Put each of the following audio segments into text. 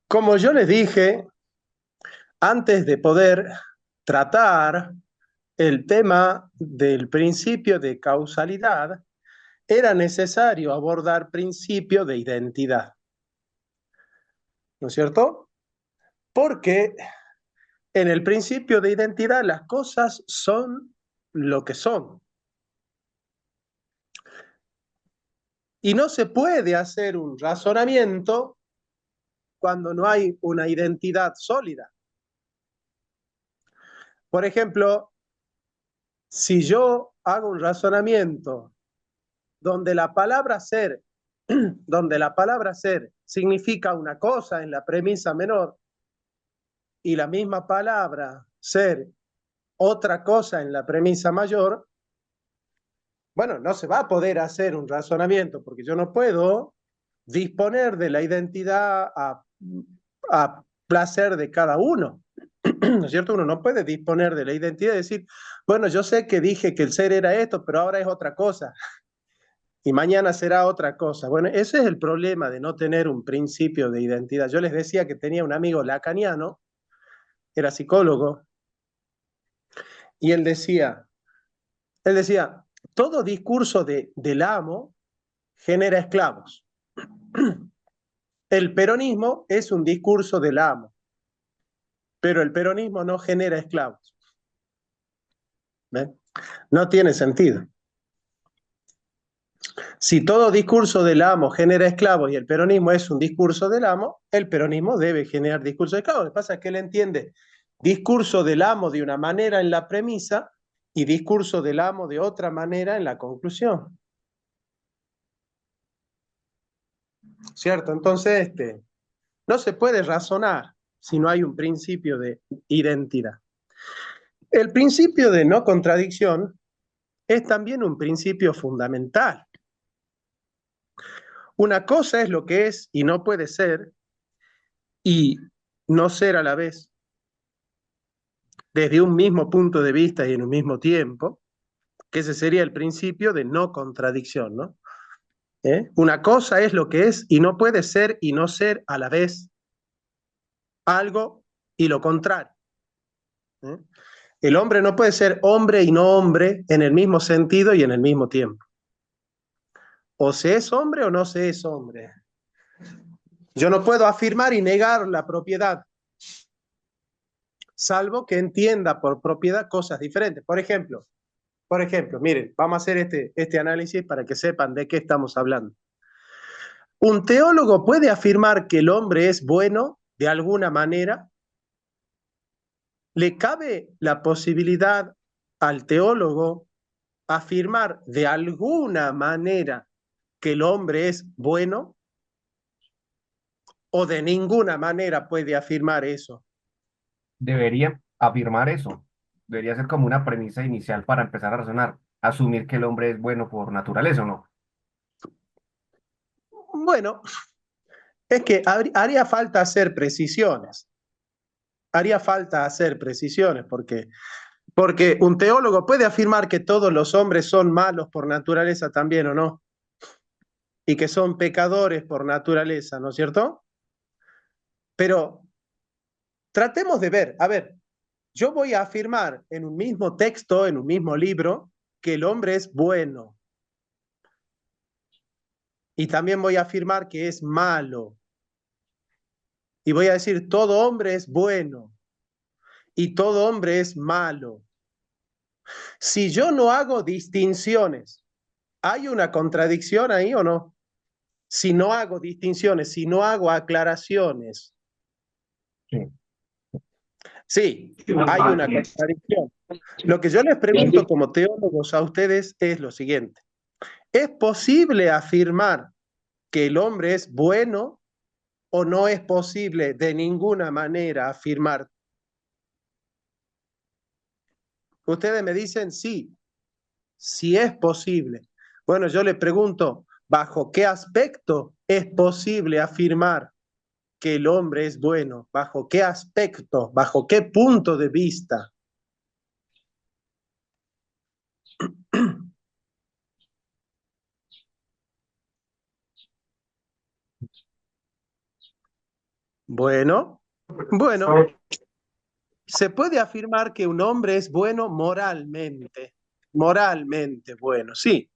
Como yo les dije, antes de poder tratar el tema del principio de causalidad, era necesario abordar principio de identidad, ¿no es cierto? Porque en el principio de identidad las cosas son lo que son. Y no se puede hacer un razonamiento cuando no hay una identidad sólida. Por ejemplo, si yo hago un razonamiento donde la palabra ser, donde la palabra ser significa una cosa en la premisa menor y la misma palabra ser otra cosa en la premisa mayor, bueno, no se va a poder hacer un razonamiento porque yo no puedo disponer de la identidad a placer de cada uno. ¿No es cierto? Uno no puede disponer de la identidad y decir, bueno, yo sé que dije que el ser era esto, pero ahora es otra cosa y mañana será otra cosa. Bueno, ese es el problema de no tener un principio de identidad. Yo les decía que tenía un amigo lacaniano, era psicólogo, y él decía, todo discurso del amo genera esclavos. El peronismo es un discurso del amo, pero el peronismo no genera esclavos. ¿Ven? No tiene sentido. Si todo discurso del amo genera esclavos y el peronismo es un discurso del amo, el peronismo debe generar discurso de esclavos. Lo que pasa es que él entiende discurso del amo de una manera en la premisa y discurso del amo de otra manera en la conclusión. ¿Cierto? Entonces, no se puede razonar si no hay un principio de identidad. El principio de no contradicción es también un principio fundamental. Una cosa es lo que es y no puede ser, y no ser a la vez, desde un mismo punto de vista y en un mismo tiempo, que ese sería el principio de no contradicción, ¿no? Una cosa es lo que es y no puede ser y no ser a la vez algo y lo contrario. ¿Eh? El hombre no puede ser hombre y no hombre en el mismo sentido y en el mismo tiempo. O se es hombre o no se es hombre. Yo no puedo afirmar y negar la propiedad, salvo que entienda por propiedad cosas diferentes. Por ejemplo, miren, vamos a hacer este análisis para que sepan de qué estamos hablando. Un teólogo puede afirmar que el hombre es bueno de alguna manera. ¿Le cabe la posibilidad al teólogo afirmar de alguna manera que el hombre es bueno o de ninguna manera puede afirmar eso? Debería afirmar eso. Debería ser como una premisa inicial para empezar a razonar. Asumir que el hombre es bueno por naturaleza o no. Bueno, es que haría falta hacer precisiones. Haría falta hacer precisiones porque un teólogo puede afirmar que todos los hombres son malos por naturaleza también o no, y que son pecadores por naturaleza, ¿no es cierto? Pero tratemos de ver, a ver, yo voy a afirmar en un mismo texto, en un mismo libro, que el hombre es bueno, y también voy a afirmar que es malo, y voy a decir todo hombre es bueno y todo hombre es malo. Si yo no hago distinciones, ¿hay una contradicción ahí o no? Si no hago distinciones, si no hago aclaraciones, Sí. sí, hay una contradicción. Lo que yo les pregunto como teólogos a ustedes es lo siguiente. ¿Es posible afirmar que el hombre es bueno o no es posible de ninguna manera afirmar? Ustedes me dicen sí, sí es posible. Bueno, yo le pregunto, ¿bajo qué aspecto es posible afirmar que el hombre es bueno? ¿Bajo qué aspecto? ¿Bajo qué punto de vista? Bueno, bueno, se puede afirmar que un hombre es bueno moralmente bueno, sí,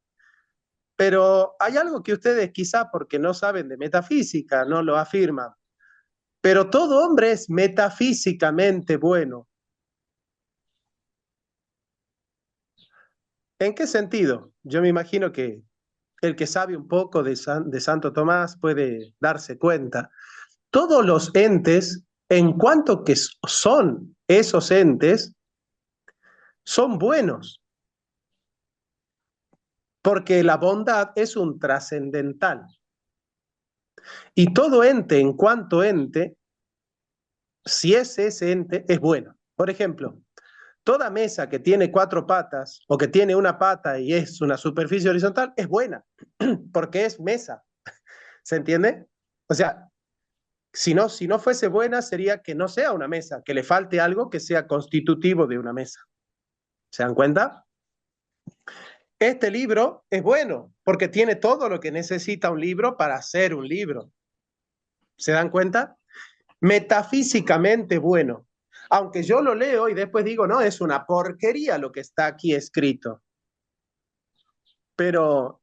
pero hay algo que ustedes quizá porque no saben de metafísica no lo afirman, pero todo hombre es metafísicamente bueno. ¿En qué sentido? Yo me imagino que el que sabe un poco de Santo Tomás puede darse cuenta. Todos los entes, en cuanto que son esos entes, son buenos, porque la bondad es un trascendental. Y todo ente, en cuanto ente, si es ese ente, es bueno. Por ejemplo, toda mesa que tiene cuatro patas o que tiene una pata y es una superficie horizontal es buena, porque es mesa. ¿Se entiende? O sea, si no fuese buena, sería que no sea una mesa, que le falte algo que sea constitutivo de una mesa. ¿Se dan cuenta? Este libro es bueno porque tiene todo lo que necesita un libro para hacer un libro. ¿Se dan cuenta? Metafísicamente bueno. Aunque yo lo leo y después digo, no, es una porquería lo que está aquí escrito. Pero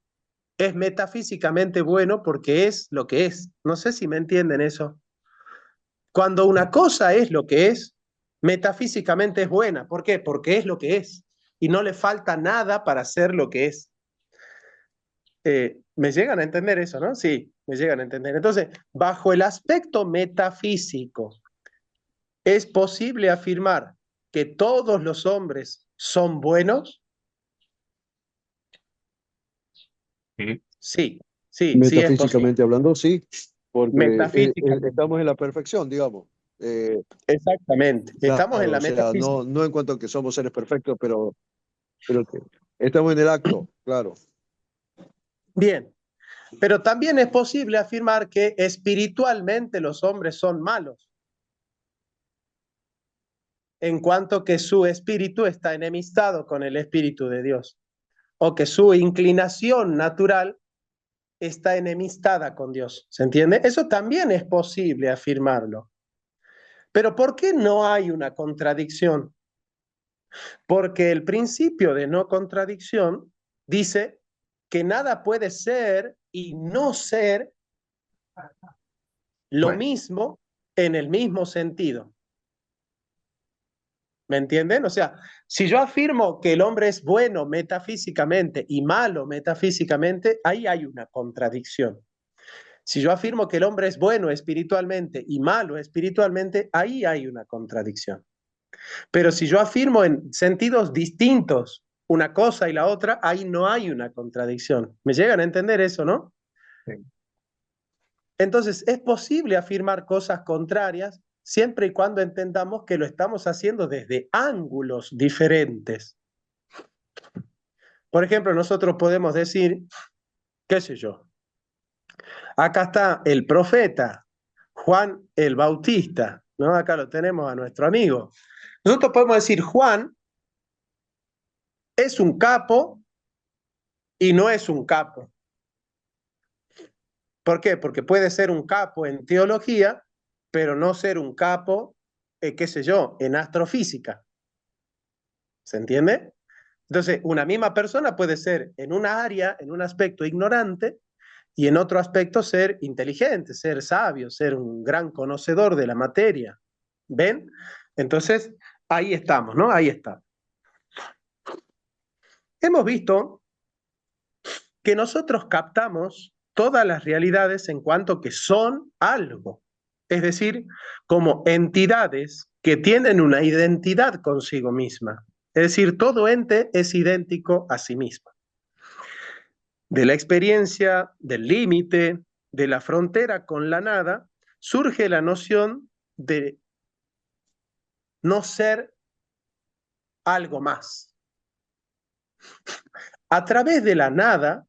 es metafísicamente bueno porque es lo que es. No sé si me entienden eso. Cuando una cosa es lo que es, metafísicamente es buena. ¿Por qué? Porque es lo que es. Y no le falta nada para ser lo que es. ¿Me llegan a entender eso, no? Sí, me llegan a entender. Entonces, bajo el aspecto metafísico, ¿es posible afirmar que todos los hombres son buenos? Sí. Sí, sí, sí es posible. Metafísicamente hablando, sí, porque Metafísicamente. estamos en la perfección, digamos. Eh, Exactamente. Estamos en claro, la o sea, metafísica. no en cuanto a que somos seres perfectos, pero que estamos en el acto, claro. Bien, pero también es posible afirmar que espiritualmente los hombres son malos, en cuanto que su espíritu está enemistado con el espíritu de Dios, o que su inclinación natural está enemistada con Dios. ¿Se entiende? Eso también es posible afirmarlo. Pero ¿por qué no hay una contradicción? Porque el principio de no contradicción dice que nada puede ser y no ser lo Bueno, mismo en el mismo sentido. ¿Me entienden? O sea, si yo afirmo que el hombre es bueno metafísicamente y malo metafísicamente, ahí hay una contradicción. Si yo afirmo que el hombre es bueno espiritualmente y malo espiritualmente, ahí hay una contradicción. Pero si yo afirmo en sentidos distintos una cosa y la otra, ahí no hay una contradicción. ¿Me llegan a entender eso, no? sí. Entonces, es posible afirmar cosas contrarias siempre y cuando entendamos que lo estamos haciendo desde ángulos diferentes. Por ejemplo, nosotros podemos decir, qué sé yo, acá está el profeta Juan el Bautista, ¿no? Acá lo tenemos a nuestro amigo. Nosotros podemos decir, Juan es un capo y no es un capo. ¿Por qué? Porque puede ser un capo en teología, pero no ser un capo, qué sé yo, en astrofísica. ¿Se entiende? Entonces, una misma persona puede ser en una área, en un aspecto ignorante, y en otro aspecto ser inteligente, ser sabio, ser un gran conocedor de la materia. ¿Ven? Entonces, ahí estamos, ¿no? Ahí está. Hemos visto que nosotros captamos todas las realidades en cuanto que son algo, es decir, como entidades que tienen una identidad consigo misma. Es decir, todo ente es idéntico a sí mismo. De la experiencia, del límite, de la frontera con la nada, surge la noción de no ser algo más. A través de la nada,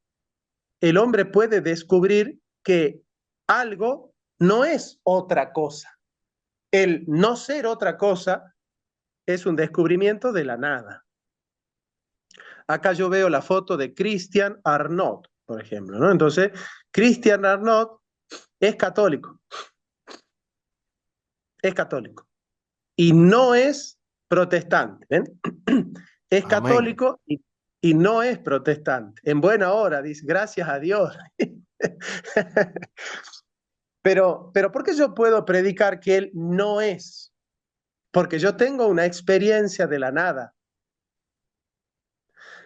el hombre puede descubrir que algo no es otra cosa. El no ser otra cosa es un descubrimiento de la nada. Acá yo veo la foto de Christian Arnaud, por ejemplo, ¿no? Entonces, Christian Arnaud es católico. es católico. Y no es protestante. ¿Ven? Es Amén. católico y no es protestante. En buena hora, dice, gracias a Dios. Pero ¿por qué yo puedo predicar que él no es? Porque yo tengo una experiencia de la nada.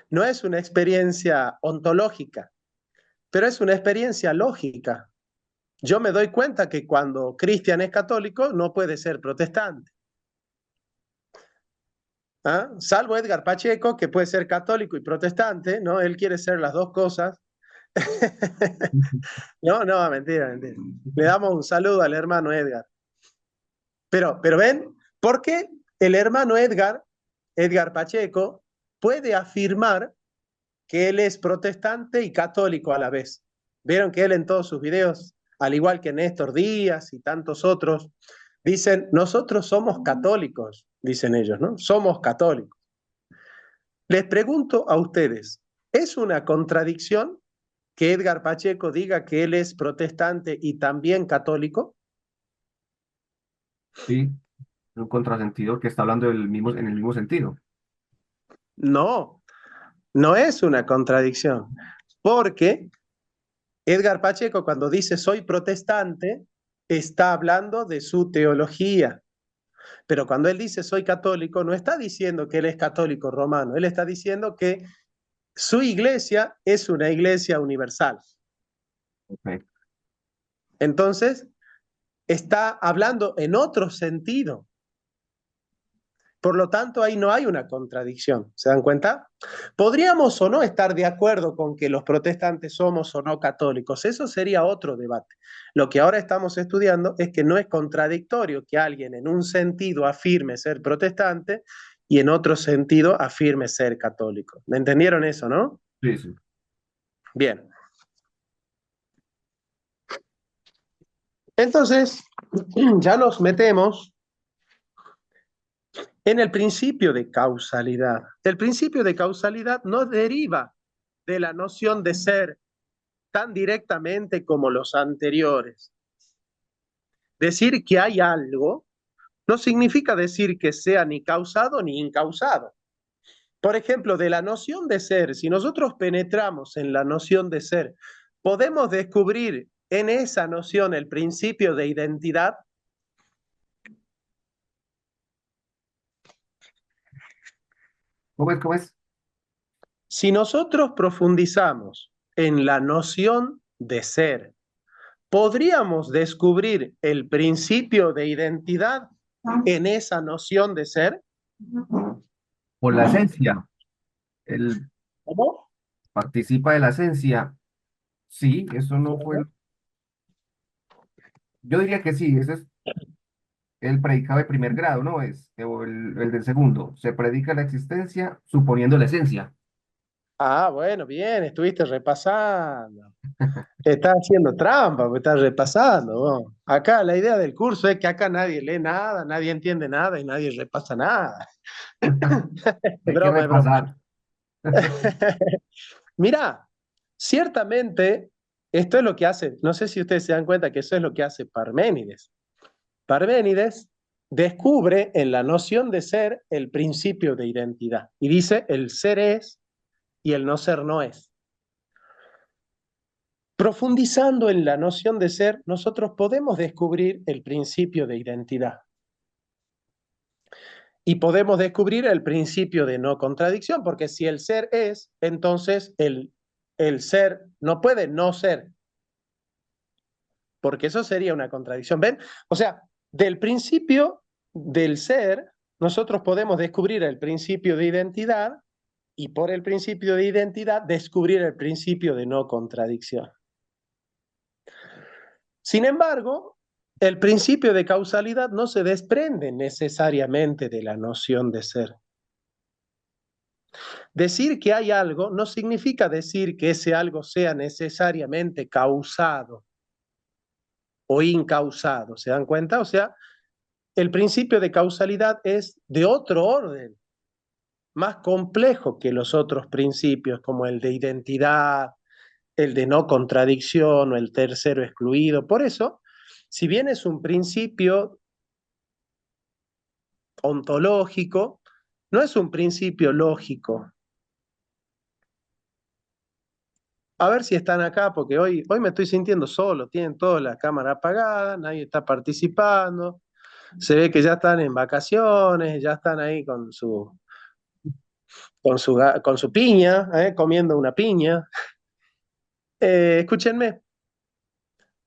No es una experiencia ontológica, pero es una experiencia lógica. Yo me doy cuenta que cuando Cristian es católico, no puede ser protestante. ¿Ah? Salvo Edgar Pacheco, que puede ser católico y protestante, ¿no? Él quiere ser las dos cosas. No, mentira, mentira. Le damos un saludo al hermano Edgar. Pero ven, ¿por qué el hermano Edgar Pacheco, puede afirmar que él es protestante y católico a la vez? Vieron que él en todos sus videos, al igual que Néstor Díaz y tantos otros, dicen, nosotros somos católicos, dicen ellos, ¿no? Somos católicos. Les pregunto a ustedes, ¿es una contradicción que Edgar Pacheco diga que él es protestante y también católico? Sí, un contrasentido que está hablando en el mismo sentido. No, no es una contradicción, porque Edgar Pacheco cuando dice soy protestante, está hablando de su teología, pero cuando él dice soy católico, no está diciendo que él es católico romano, él está diciendo que su iglesia es una iglesia universal. Okay. Entonces, está hablando en otro sentido. Por lo tanto, ahí no hay una contradicción. ¿Se dan cuenta? Podríamos o no estar de acuerdo con que los protestantes somos o no católicos. Eso sería otro debate. Lo que ahora estamos estudiando es que no es contradictorio que alguien en un sentido afirme ser protestante y en otro sentido afirme ser católico. ¿Me entendieron eso, no? Sí, sí. Bien. Entonces, ya nos metemos en el principio de causalidad. El principio de causalidad no deriva de la noción de ser tan directamente como los anteriores. Decir que hay algo no significa decir que sea ni causado ni incausado. Por ejemplo, de la noción de ser, si nosotros penetramos en la noción de ser, podemos descubrir en esa noción el principio de identidad. ¿Cómo es? ¿Cómo es? Si nosotros profundizamos en la noción de ser, ¿podríamos descubrir el principio de identidad en esa noción de ser? Por la esencia. Él ¿Cómo? participa de la esencia. Sí, eso no fue. Yo diría que sí, ese es el predicado de primer grado, ¿no? O el del segundo. Se predica la existencia suponiendo la esencia. Ah, bueno, bien, estuviste repasando. Estás haciendo trampa, porque estás repasando. Vos. Acá la idea del curso es que acá nadie lee nada, nadie entiende nada y nadie repasa nada. Es Hay que broma, es broma. repasar. Mirá, ciertamente esto es lo que hace, no sé si ustedes se dan cuenta que eso es lo que hace Parménides. Parménides descubre en la noción de ser el principio de identidad y dice el ser es y el no ser no es. Profundizando en la noción de ser, nosotros podemos descubrir el principio de identidad y podemos descubrir el principio de no contradicción, porque si el ser es, entonces el ser no puede no ser, porque eso sería una contradicción. ¿Ven? O sea, del principio del ser, nosotros podemos descubrir el principio de identidad y por el principio de identidad descubrir el principio de no contradicción. Sin embargo, el principio de causalidad no se desprende necesariamente de la noción de ser. Decir que hay algo no significa decir que ese algo sea necesariamente causado o incausado. ¿Se dan cuenta? O sea, el principio de causalidad es de otro orden, más complejo que los otros principios, como el de identidad, el de no contradicción o el tercero excluido. Por eso, si bien es un principio ontológico, no es un principio lógico. A ver si están acá, porque hoy me estoy sintiendo solo, tienen toda la cámara apagada, nadie está participando, se ve que ya están en vacaciones, ya están ahí con su piña, comiendo una piña. Escúchenme,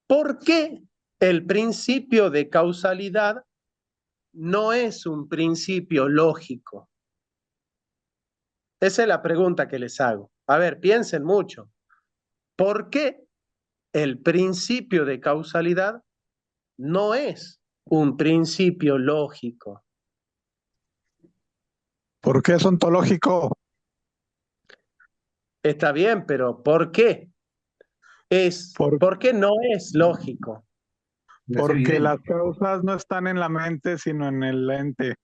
¿por qué el principio de causalidad no es un principio lógico? Esa es la pregunta que les hago. A ver, piensen mucho. ¿Por qué el principio de causalidad no es un principio lógico? ¿Por qué es ontológico? Está bien, pero ¿por qué? Por- ¿Por qué no es lógico? No es Porque las evidente. causas no están en la mente, sino en el ente.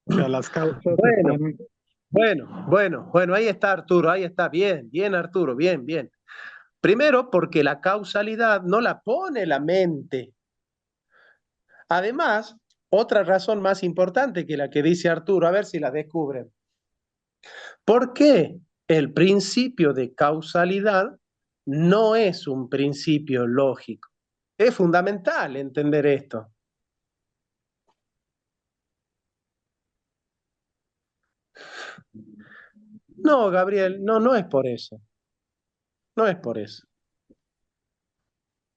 O sea, las causas Bueno, están. bueno, ahí está Arturo, ahí está, bien, bien Arturo, bien, bien. Primero, porque la causalidad no la pone la mente. Además, otra razón más importante que la que dice Arturo, a ver si la descubren. ¿Por qué el principio de causalidad no es un principio lógico? Es fundamental entender esto. No, Gabriel, no, no es por eso. No es por eso.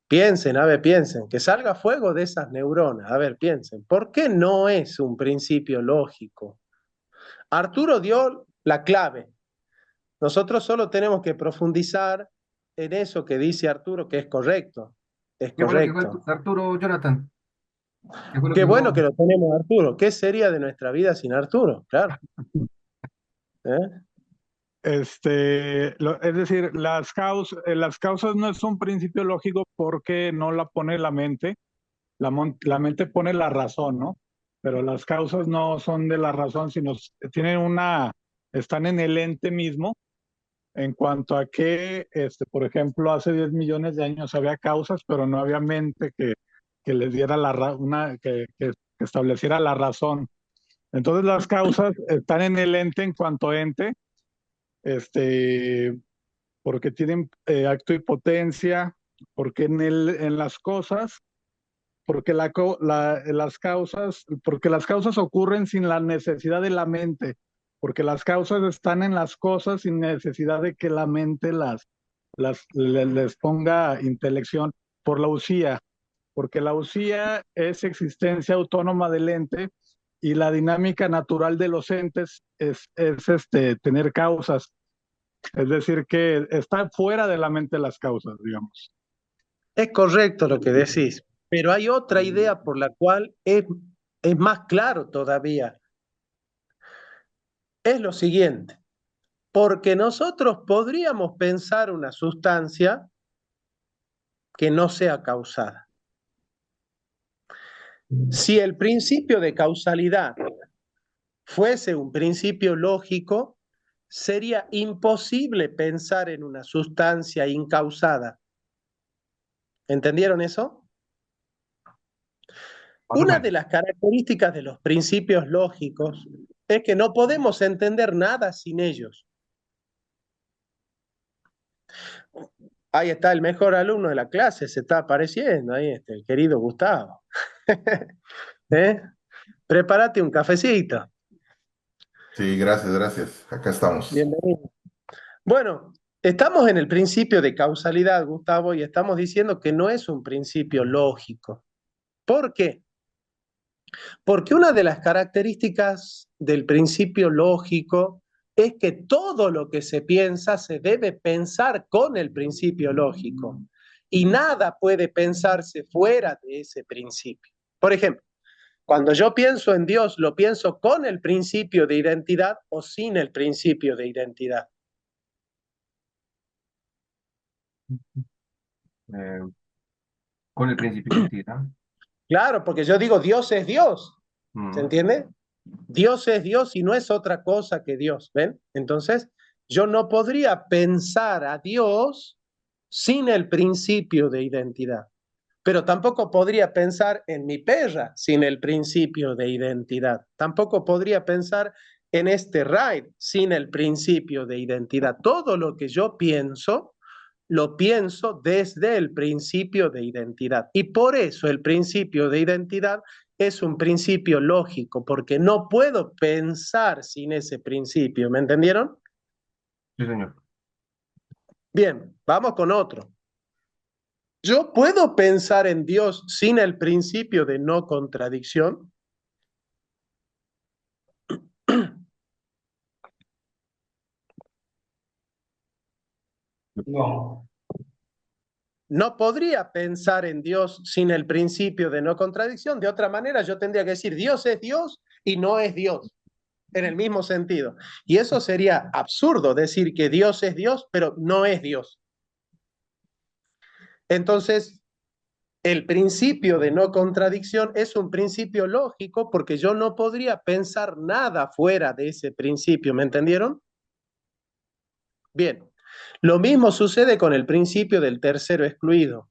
Piensen, a ver, piensen, que salga fuego de esas neuronas. A ver, piensen, ¿por qué no es un principio lógico? Arturo dio la clave. Nosotros solo tenemos que profundizar en eso que dice Arturo, que es correcto. Es ¿Qué fue lo que dijo correcto. Arturo, Jonathan? ¿Qué fue lo Qué que bueno dijo? que lo tenemos, Arturo. ¿Qué sería de nuestra vida sin Arturo? Claro. ¿Eh? Es decir, las causas no es un principio lógico porque no la pone la mente. La mente pone la razón, ¿no? Pero las causas no son de la razón, sino tienen están en el ente mismo. En cuanto a que, por ejemplo, hace 10 millones de años había causas, pero no había mente que les diera que estableciera la razón. Entonces las causas están en el ente en cuanto a ente, este, porque tienen acto y potencia, porque en las cosas, porque las causas ocurren sin la necesidad de la mente, porque las causas están en las cosas sin necesidad de que la mente les ponga intelección por la usía, porque la usía es existencia autónoma del ente y la dinámica natural de los entes es tener causas, es decir, que está fuera de la mente las causas, digamos. Es correcto lo que decís, pero hay otra idea por la cual es más claro todavía. Es lo siguiente, porque nosotros podríamos pensar una sustancia que no sea causada. Si el principio de causalidad fuese un principio lógico, sería imposible pensar en una sustancia incausada. ¿Entendieron eso? Más o Una de menos. las características de los principios lógicos es que no podemos entender nada sin ellos. Ahí está el mejor alumno de la clase, se está apareciendo, ahí está el querido Gustavo. ¿Eh? Prepárate un cafecito. Sí, gracias, gracias. Acá estamos. Bienvenido. Bueno, estamos en el principio de causalidad, Gustavo, y estamos diciendo que no es un principio lógico. ¿Por qué? Porque una de las características del principio lógico es que todo lo que se piensa se debe pensar con el principio lógico y nada puede pensarse fuera de ese principio. Por ejemplo, cuando yo pienso en Dios, ¿lo pienso con el principio de identidad o sin el principio de identidad? Eh, con el principio de identidad. Claro, porque yo digo Dios es Dios, ¿se Mm. entiende? Dios es Dios y no es otra cosa que Dios, ¿ven? Entonces, yo no podría pensar a Dios sin el principio de identidad. Pero tampoco podría pensar en mi perra sin el principio de identidad. Tampoco podría pensar en este RAID sin el principio de identidad. Todo lo que yo pienso, lo pienso desde el principio de identidad. Y por eso el principio de identidad es un principio lógico, porque no puedo pensar sin ese principio. ¿Me entendieron? Sí, señor. Bien, vamos con otro. ¿Yo puedo pensar en Dios sin el principio de no contradicción? No. No podría pensar en Dios sin el principio de no contradicción. De otra manera, yo tendría que decir Dios es Dios y no es Dios, en el mismo sentido. Y eso sería absurdo, decir que Dios es Dios, pero no es Dios. Entonces, el principio de no contradicción es un principio lógico porque yo no podría pensar nada fuera de ese principio. ¿Me entendieron? Bien. Lo mismo sucede con el principio del tercero excluido.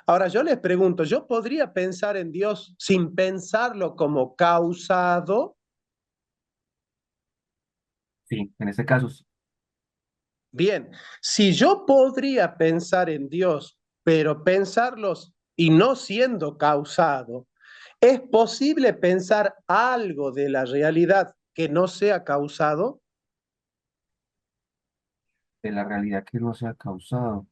Ahora yo les pregunto, ¿yo podría pensar en Dios sin pensarlo como causado? Sí, en este caso, sí. Bien, si yo podría pensar en Dios, pero pensarlos y no siendo causado, ¿es posible pensar algo de la realidad que no sea causado? De la realidad que no se ha causado.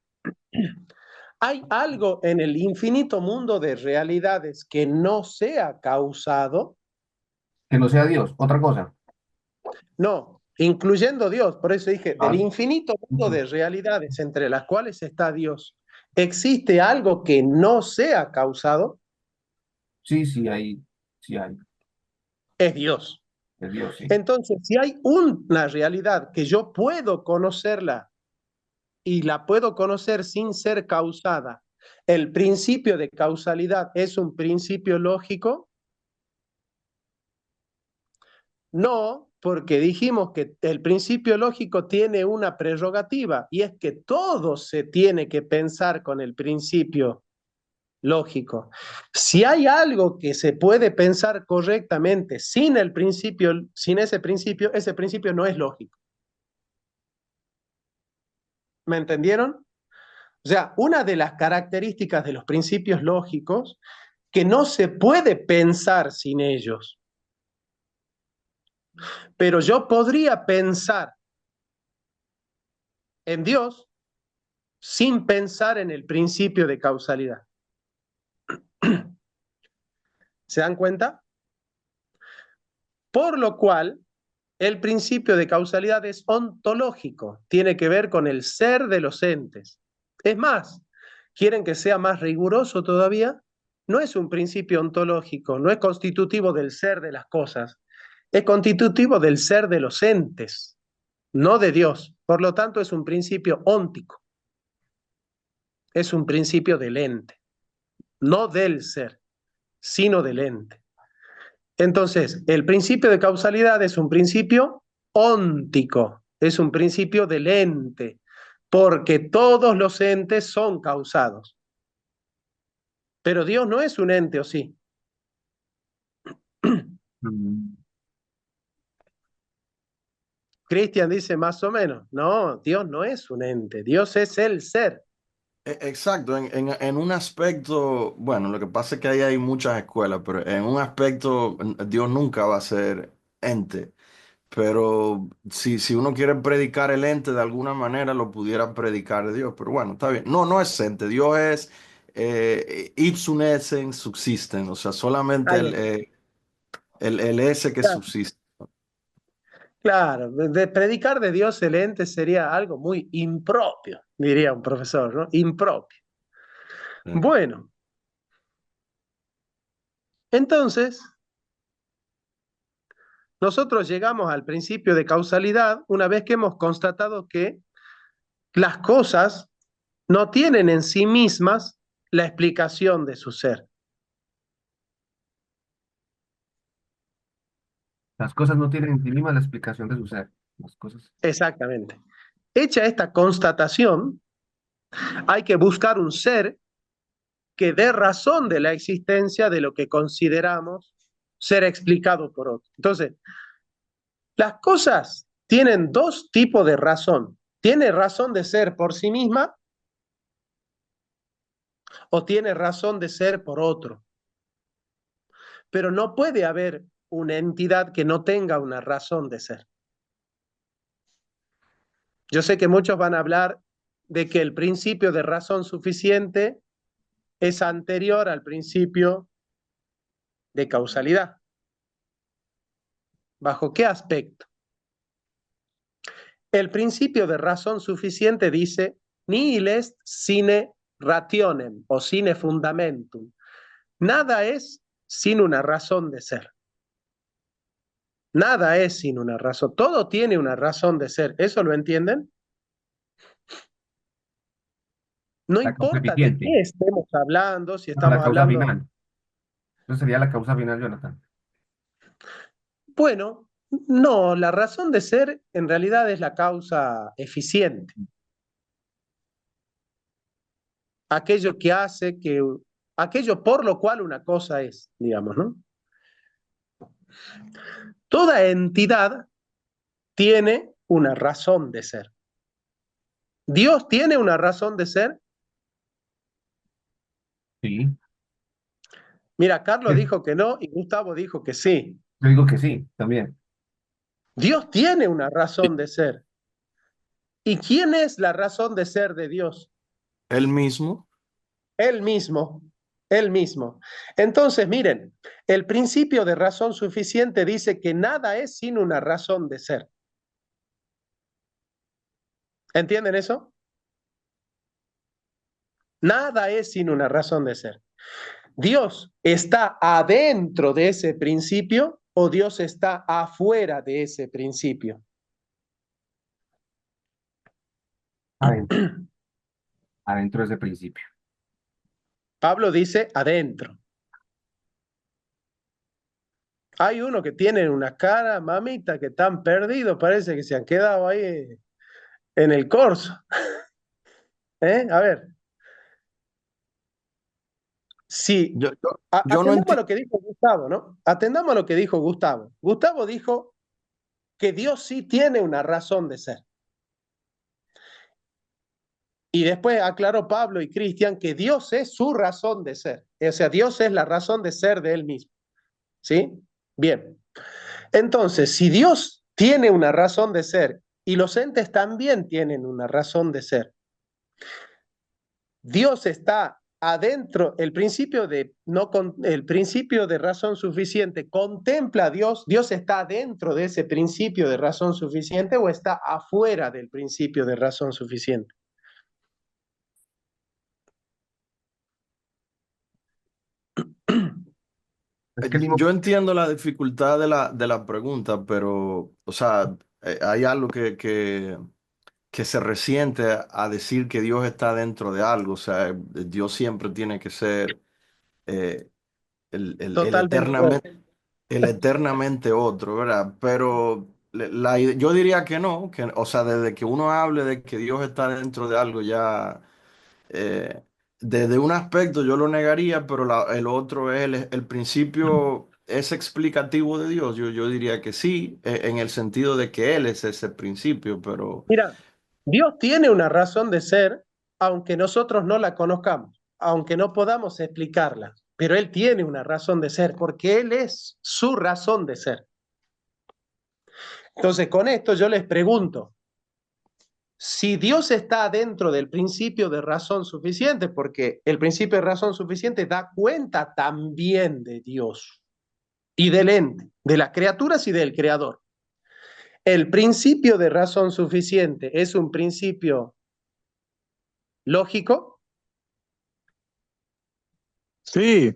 ¿Hay algo en el infinito mundo de realidades que no sea causado? Que no sea Dios, otra cosa. No, incluyendo Dios. Por eso dije, del Ah, infinito mundo ujú. de realidades entre las cuales está Dios, ¿existe algo que no sea causado? Sí, sí hay, Es Dios. es Dios, sí. Entonces, si hay una realidad que yo puedo conocerla y la puedo conocer sin ser causada, ¿el principio de causalidad es un principio lógico? No, porque dijimos que el principio lógico tiene una prerrogativa y es que todo se tiene que pensar con el principio lógico. Si hay algo que se puede pensar correctamente sin el principio, sin ese principio no es lógico. ¿Me entendieron? O sea, una de las características de los principios lógicos que no se puede pensar sin ellos. Pero yo podría pensar en Dios sin pensar en el principio de causalidad. ¿Se dan cuenta? Por lo cual, el principio de causalidad es ontológico, tiene que ver con el ser de los entes. Es más, ¿quieren que sea más riguroso todavía? No es un principio ontológico, no es constitutivo del ser de las cosas, es constitutivo del ser de los entes, no de Dios. Por lo tanto, es un principio óntico, es un principio del ente, no del ser, sino del ente. Entonces, el principio de causalidad es un principio óntico, es un principio del ente, porque todos los entes son causados. Pero Dios no es un ente, ¿o sí? Mm, Cristian dice más o menos, no, Dios no es un ente, Dios es el ser. Exacto, en un aspecto, bueno, lo que pasa es que ahí hay muchas escuelas, pero en un aspecto Dios nunca va a ser ente, pero si uno quiere predicar el ente de alguna manera lo pudiera predicar Dios, pero bueno, está bien. No, no es ente, Dios es ipsum essens subsisten, o sea, solamente Ahí está. el ese que subsiste. Claro, de predicar de Dios el ente sería algo muy impropio, diría un profesor, ¿no? Impropio. Bueno, entonces, nosotros llegamos al principio de causalidad una vez que hemos constatado que las cosas no tienen en sí mismas la explicación de su ser. Las cosas no tienen en sí mismas la explicación de su ser. Las cosas. Exactamente. Hecha esta constatación, hay que buscar un ser que dé razón de la existencia de lo que consideramos ser explicado por otro. Entonces, las cosas tienen dos tipos de razón. Tiene razón de ser por sí misma o tiene razón de ser por otro. Pero no puede haber una entidad que no tenga una razón de ser. Yo sé que muchos van a hablar de que el principio de razón suficiente es anterior al principio de causalidad. ¿Bajo qué aspecto? El principio de razón suficiente dice nihil est sine rationem o sine fundamentum. Nada es sin una razón de ser. Nada es sin una razón. Todo tiene una razón de ser. ¿Eso lo entienden? No La causa importa de eficiente. qué estemos hablando, si No, la estamos causa hablando... final. Eso sería la causa final, Jonathan. Bueno, no, la razón de ser en realidad es la causa eficiente. Aquello que hace que... Aquello por lo cual una cosa es, digamos, ¿no? Toda entidad tiene una razón de ser. ¿Dios tiene una razón de ser? Sí. Mira, Carlos dijo que no y Gustavo dijo que sí. Yo digo que sí, también. Dios tiene una razón de ser. ¿Y quién es la razón de ser de Dios? Él mismo. Él mismo. Él mismo. Entonces, miren, el principio de razón suficiente dice que nada es sin una razón de ser. ¿Entienden eso? Nada es sin una razón de ser. ¿Dios está adentro de ese principio o Dios está afuera de ese principio? Adentro, adentro de ese principio. Pablo dice adentro. Hay uno que tiene una cara, mamita, que están perdidos, parece que se han quedado ahí en el corso. A ver, si Yo, yo, yo no atendamos a entiendo. lo que dijo Gustavo, ¿no? Atendamos a lo que dijo Gustavo. Gustavo dijo que Dios sí tiene una razón de ser. Y después aclaró Pablo y Cristian que Dios es su razón de ser. O sea, Dios es la razón de ser de él mismo. ¿Sí? Bien. Entonces, si Dios tiene una razón de ser y los entes también tienen una razón de ser, Dios está adentro, el principio de, no con, el principio de razón suficiente contempla a Dios, Dios está dentro de ese principio de razón suficiente o está afuera del principio de razón suficiente. Es que el mismo, Yo entiendo la dificultad de la pregunta, pero, o sea, hay algo que se resiente a decir que Dios está dentro de algo. O sea, Dios siempre tiene que ser eh, Totalmente bueno. el eternamente otro, ¿verdad? Pero yo diría que no, que, o sea, desde que uno hable de que Dios está dentro de algo, ya eh, desde un aspecto yo lo negaría, pero el otro es el principio es explicativo de Dios. Yo diría que sí, en el sentido de que Él es ese principio, pero Mira, Dios tiene una razón de ser, aunque nosotros no la conozcamos, aunque no podamos explicarla, pero Él tiene una razón de ser, porque Él es su razón de ser. Entonces, con esto yo les pregunto, si Dios está dentro del principio de razón suficiente, porque el principio de razón suficiente da cuenta también de Dios y del ente, de las criaturas y del creador. El principio de razón suficiente es un principio lógico. Sí,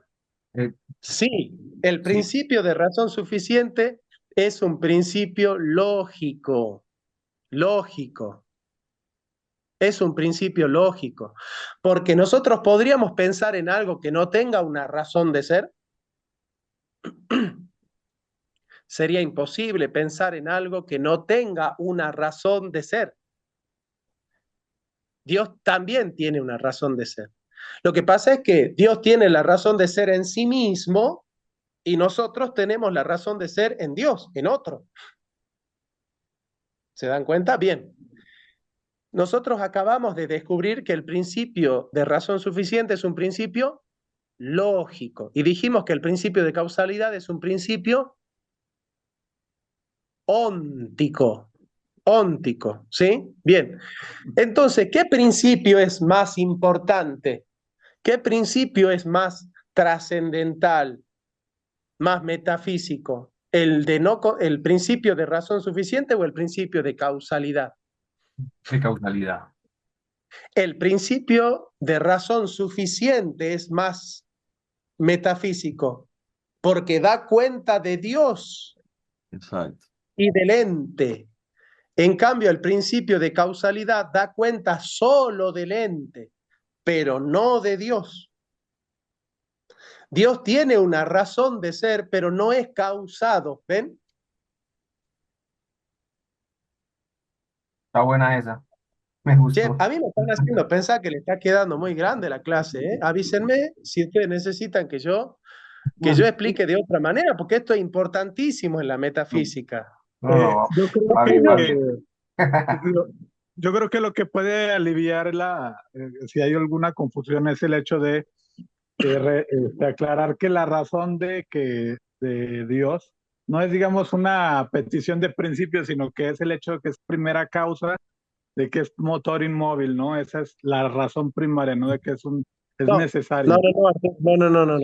eh, Sí, el sí, principio de razón suficiente es un principio lógico, lógico. Es un principio lógico, porque nosotros podríamos pensar en algo que no tenga una razón de ser. Sería imposible pensar en algo que no tenga una razón de ser. Dios también tiene una razón de ser. Lo que pasa es que Dios tiene la razón de ser en sí mismo y nosotros tenemos la razón de ser en Dios, en otro. ¿Se dan cuenta? Bien. Nosotros acabamos de descubrir que el principio de razón suficiente es un principio lógico. Y dijimos que el principio de causalidad es un principio óntico. Óntico, ¿sí? Bien. Entonces, ¿qué principio es más importante? ¿Qué principio es más trascendental, más metafísico? ¿El principio de razón suficiente o el principio de causalidad? De causalidad. El principio de razón suficiente es más metafísico porque da cuenta de Dios Exacto. y del ente. En cambio, el principio de causalidad da cuenta solo del ente, pero no de Dios. Dios tiene una razón de ser, pero no es causado. ¿Ven? Está buena esa. Me Che, gustó. a mí me están haciendo pensar que le está quedando muy grande la clase, ¿eh? Avísenme si ustedes necesitan que yo explique de otra manera, porque esto es importantísimo en la metafísica. No, no, Yo creo va bien, va bien. lo, yo creo que lo que puede aliviar si hay alguna confusión es el hecho de aclarar que la razón de Dios no es, digamos, una petición de principio, sino que es el hecho de que es primera causa, de que es motor inmóvil, ¿no? Esa es la razón primaria, ¿no? De que es No, no, necesario. no.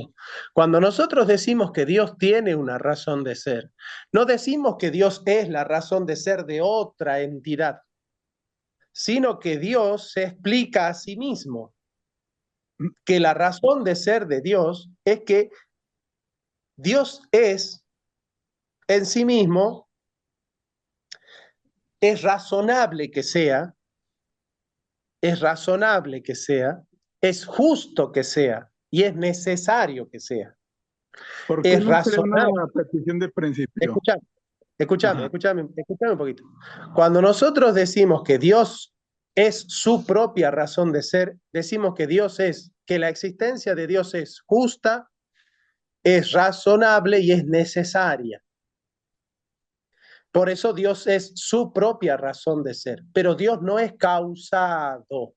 Cuando nosotros decimos que Dios tiene una razón de ser, no decimos que Dios es la razón de ser de otra entidad, sino que Dios se explica a sí mismo, que la razón de ser de Dios es que Dios es en sí mismo, es razonable que sea, es razonable que sea, es justo que sea y es necesario que sea. ¿Por qué Es no sería una razonable. petición de principio? Escuchame, Ajá. escúchame un poquito. Cuando nosotros decimos que Dios es su propia razón de ser, decimos que que la existencia de Dios es justa, es razonable y es necesaria. Por eso Dios es su propia razón de ser, pero Dios no es causado.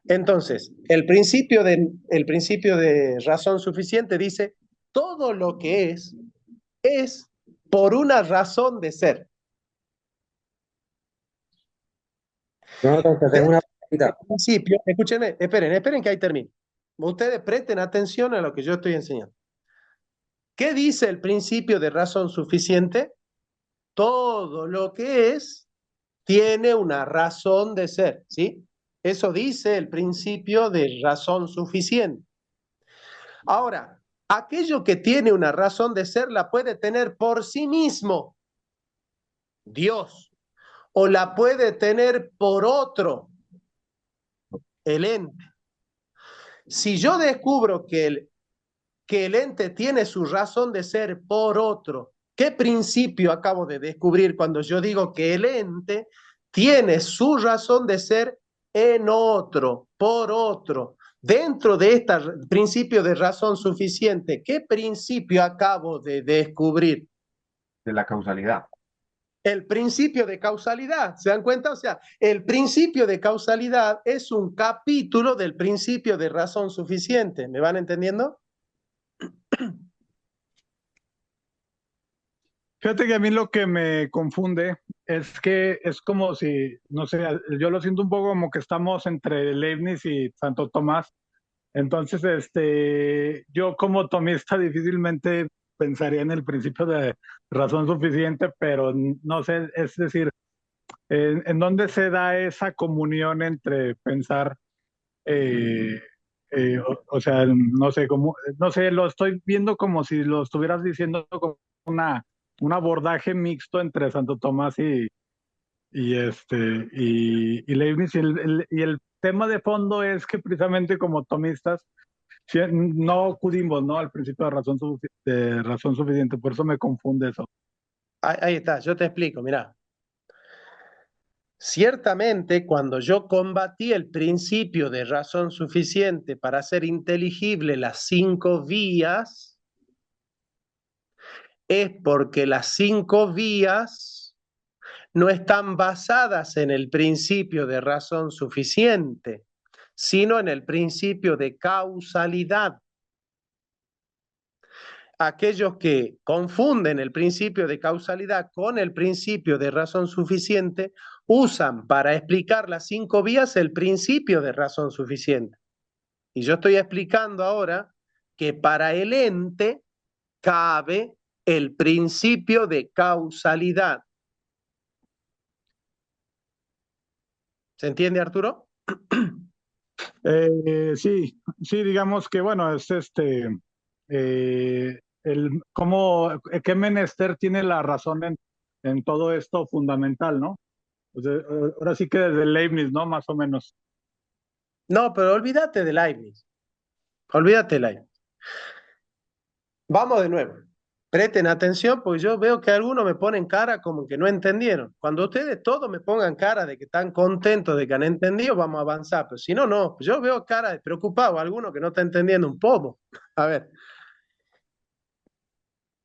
Entonces, el principio de razón suficiente dice, todo lo que es por una razón de ser. No, entonces tengo Dentro una del preguntita. principio, escúchenme, esperen que ahí termine. Ustedes presten atención a lo que yo estoy enseñando. ¿Qué dice el principio de razón suficiente? Todo lo que es tiene una razón de ser, ¿sí? Eso dice el principio de razón suficiente. Ahora, aquello que tiene una razón de ser la puede tener por sí mismo, Dios, o la puede tener por otro, el ente. Si yo descubro que el ente tiene su razón de ser por otro, ¿qué principio acabo de descubrir cuando yo digo que el ente tiene su razón de ser en otro, por otro? Dentro de este principio de razón suficiente, ¿qué principio acabo de descubrir? De la causalidad. El principio de causalidad, ¿se dan cuenta? O sea, el principio de causalidad es un capítulo del principio de razón suficiente. ¿Me van entendiendo? Fíjate que a mí lo que me confunde es que es como si, no sé, yo lo siento un poco como que estamos entre Leibniz y Santo Tomás. Entonces, yo como tomista difícilmente pensaría en el principio de razón suficiente, pero no sé, es decir, ¿en dónde se da esa comunión entre pensar, eh, o sea, no sé, no sé, lo estoy viendo como si lo estuvieras diciendo como un abordaje mixto entre Santo Tomás y Leibniz. Y el tema de fondo es que precisamente como tomistas no acudimos, ¿no?, al principio de razón suficiente, por eso me confunde eso. Ahí está, yo te explico, mirá. Ciertamente, cuando yo combatí el principio de razón suficiente para hacer inteligible las 5 vías, es porque las 5 vías no están basadas en el principio de razón suficiente, sino en el principio de causalidad. Aquellos que confunden el principio de causalidad con el principio de razón suficiente usan para explicar las 5 vías el principio de razón suficiente. Y yo estoy explicando ahora que para el ente cabe el principio de causalidad. ¿Se entiende, Arturo? Sí, digamos que bueno, es qué menester tiene la razón en todo esto fundamental, ¿no? O sea, ahora sí que desde Leibniz, ¿no? Más o menos. No, pero olvídate de Leibniz. Olvídate de Leibniz. Vamos de nuevo. Presten atención porque yo veo que algunos me ponen cara como que no entendieron. Cuando ustedes todos me pongan cara de que están contentos de que han entendido, vamos a avanzar. Pero si no, no. Yo veo cara de preocupado, alguno que no está entendiendo un poco. A ver.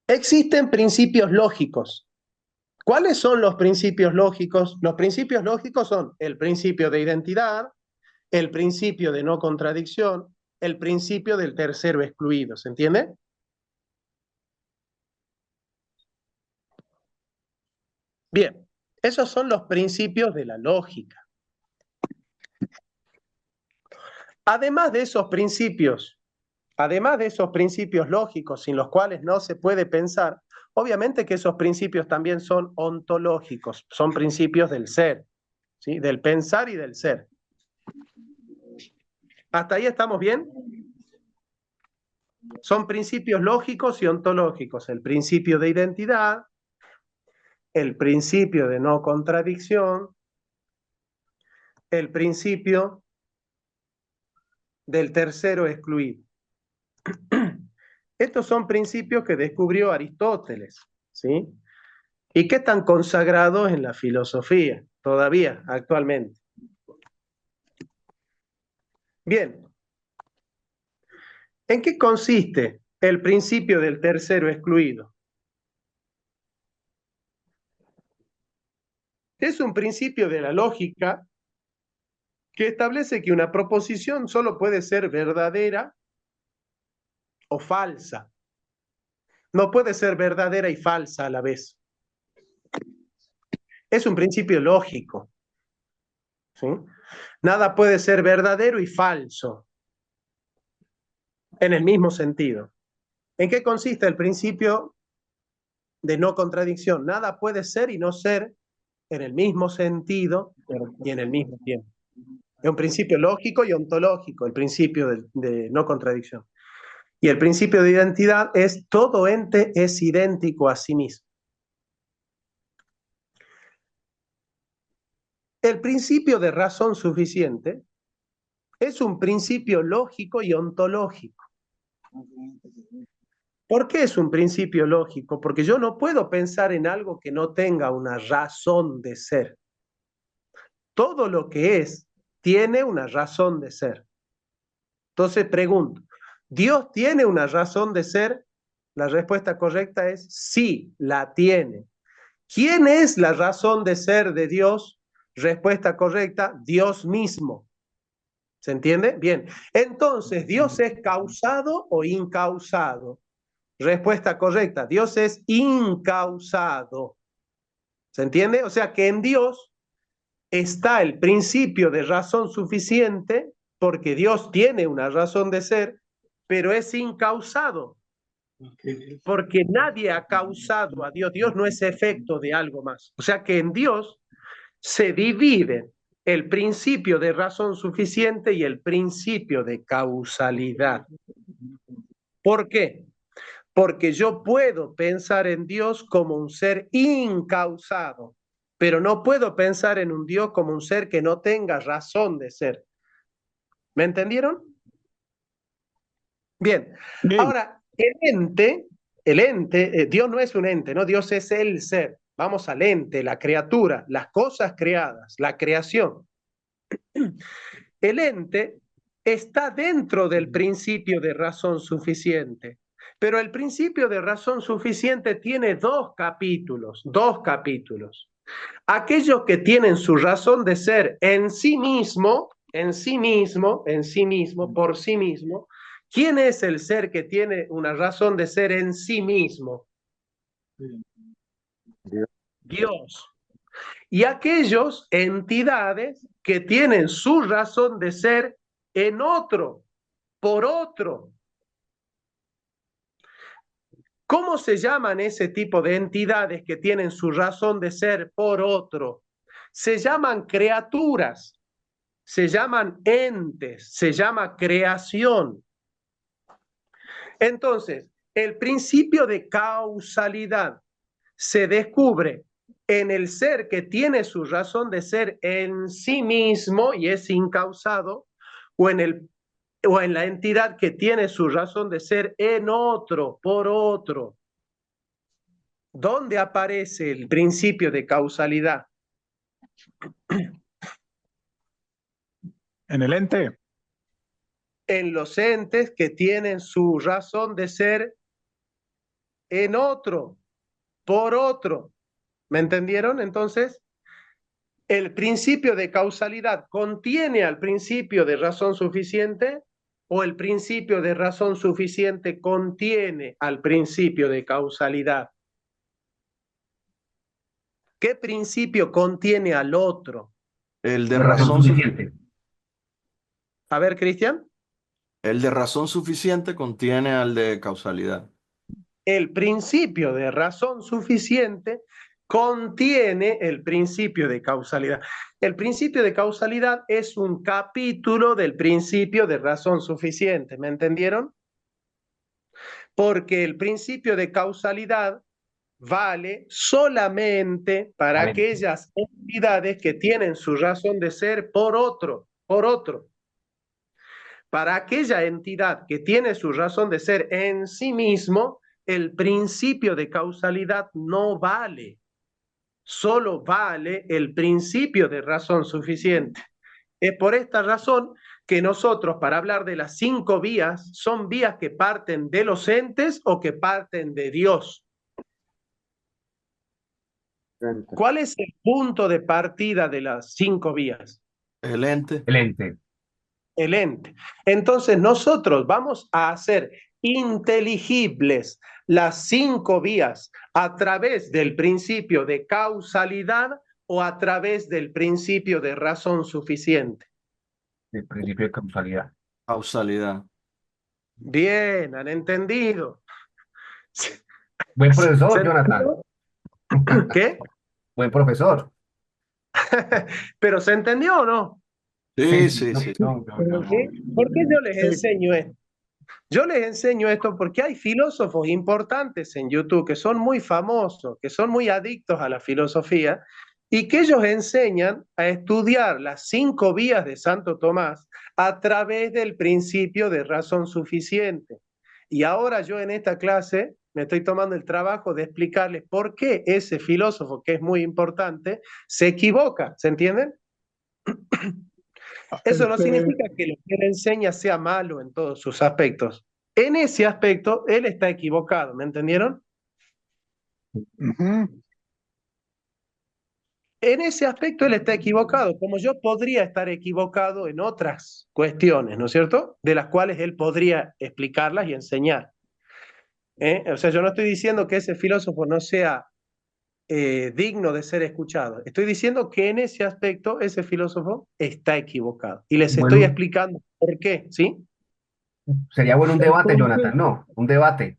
Existen principios lógicos. ¿Cuáles son los principios lógicos? Los principios lógicos son el principio de identidad, el principio de no contradicción, el principio del tercero excluido. ¿Se entiende? Bien, esos son los principios de la lógica. Además de esos principios lógicos sin los cuales no se puede pensar, obviamente que esos principios también son ontológicos, son principios del ser, ¿sí? Del pensar y del ser. ¿Hasta ahí estamos bien? Son principios lógicos y ontológicos, el principio de identidad, el principio de no contradicción, el principio del tercero excluido. Estos son principios que descubrió Aristóteles, ¿sí? Y que están consagrados en la filosofía, todavía, actualmente. Bien. ¿En qué consiste el principio del tercero excluido? Es un principio de la lógica que establece que una proposición solo puede ser verdadera o falsa. No puede ser verdadera y falsa a la vez. Es un principio lógico, ¿sí? Nada puede ser verdadero y falso en el mismo sentido. ¿En qué consiste el principio de no contradicción? Nada puede ser y no ser en el mismo sentido y en el mismo tiempo. Es un principio lógico y ontológico, el principio de no contradicción. Y el principio de identidad es todo ente es idéntico a sí mismo. El principio de razón suficiente es un principio lógico y ontológico. ¿Por qué es un principio lógico? Porque yo no puedo pensar en algo que no tenga una razón de ser. Todo lo que es tiene una razón de ser. Entonces pregunto, ¿Dios tiene una razón de ser? La respuesta correcta es sí, la tiene. ¿Quién es la razón de ser de Dios? Respuesta correcta, Dios mismo. ¿Se entiende? Bien. Entonces, ¿Dios es causado o incausado? Respuesta correcta, Dios es incausado. ¿Se entiende? O sea que en Dios está el principio de razón suficiente porque Dios tiene una razón de ser, pero es incausado. Porque nadie ha causado a Dios. Dios no es efecto de algo más. O sea que en Dios se divide el principio de razón suficiente y el principio de causalidad. ¿Por qué? Porque yo puedo pensar en Dios como un ser incausado, pero no puedo pensar en un Dios como un ser que no tenga razón de ser. ¿Me entendieron? Bien. Bien. Ahora, el ente, Dios no es un ente, ¿no? Dios es el ser. Vamos al ente, la criatura, las cosas creadas, la creación. El ente está dentro del principio de razón suficiente, pero el principio de razón suficiente tiene dos capítulos. Aquellos que tienen su razón de ser en sí mismo, por sí mismo. ¿Quién es el ser que tiene una razón de ser en sí mismo? Dios. Y aquellos entidades que tienen su razón de ser en otro, por otro. ¿Cómo se llaman ese tipo de entidades que tienen su razón de ser por otro? Se llaman criaturas, se llaman entes, se llama creación. Entonces, el principio de causalidad se descubre en el ser que tiene su razón de ser en sí mismo y es incausado, o en la entidad que tiene su razón de ser en otro, por otro. ¿Dónde aparece el principio de causalidad? En el ente. En los entes que tienen su razón de ser en otro, por otro. ¿Me entendieron? Entonces, ¿el principio de causalidad contiene al principio de razón suficiente o el principio de razón suficiente contiene al principio de causalidad? ¿Qué principio contiene al otro? El de De razón razón suficiente. A ver, Cristian. El de razón suficiente contiene al de causalidad. El principio de razón suficiente contiene el principio de causalidad. El principio de causalidad es un capítulo del principio de razón suficiente. ¿Me entendieron? Porque el principio de causalidad vale solamente para Vale. aquellas entidades que tienen su razón de ser por otro, por otro. Para aquella entidad que tiene su razón de ser en sí mismo, el principio de causalidad no vale. Solo vale el principio de razón suficiente. Es por esta razón que nosotros, para hablar de las 5 vías, son vías que parten de los entes o que parten de Dios. ¿Cuál es el punto de partida de las 5 vías? El ente. El ente. El ente. Entonces nosotros vamos a hacer inteligibles las 5 vías a través del principio de causalidad o a través del principio de razón suficiente. El principio de causalidad. Causalidad. Bien, han entendido. Buen ¿Se profesor, Jonathan. entendió? ¿Qué? Buen profesor. ¿Pero se entendió o no? Sí, sí, sí. ¿Por qué? ¿Por qué yo les enseño esto? Yo les enseño esto porque hay filósofos importantes en YouTube que son muy famosos, que son muy adictos a la filosofía y que ellos enseñan a estudiar las 5 vías de Santo Tomás a través del principio de razón suficiente. Y ahora yo en esta clase me estoy tomando el trabajo de explicarles por qué ese filósofo, que es muy importante, se equivoca, ¿se entienden? Eso no significa que lo que él enseña sea malo en todos sus aspectos. En ese aspecto, él está equivocado, ¿me entendieron? Ujú. En ese aspecto él está equivocado, como yo podría estar equivocado en otras cuestiones, ¿no es cierto? De las cuales él podría explicarlas y enseñar. O sea, yo no estoy diciendo que ese filósofo no sea digno de ser escuchado. Estoy diciendo que en ese aspecto ese filósofo está equivocado. Y les estoy Bueno, explicando por qué, ¿sí? sería bueno un debate, Entonces, Jonathan. No, un debate.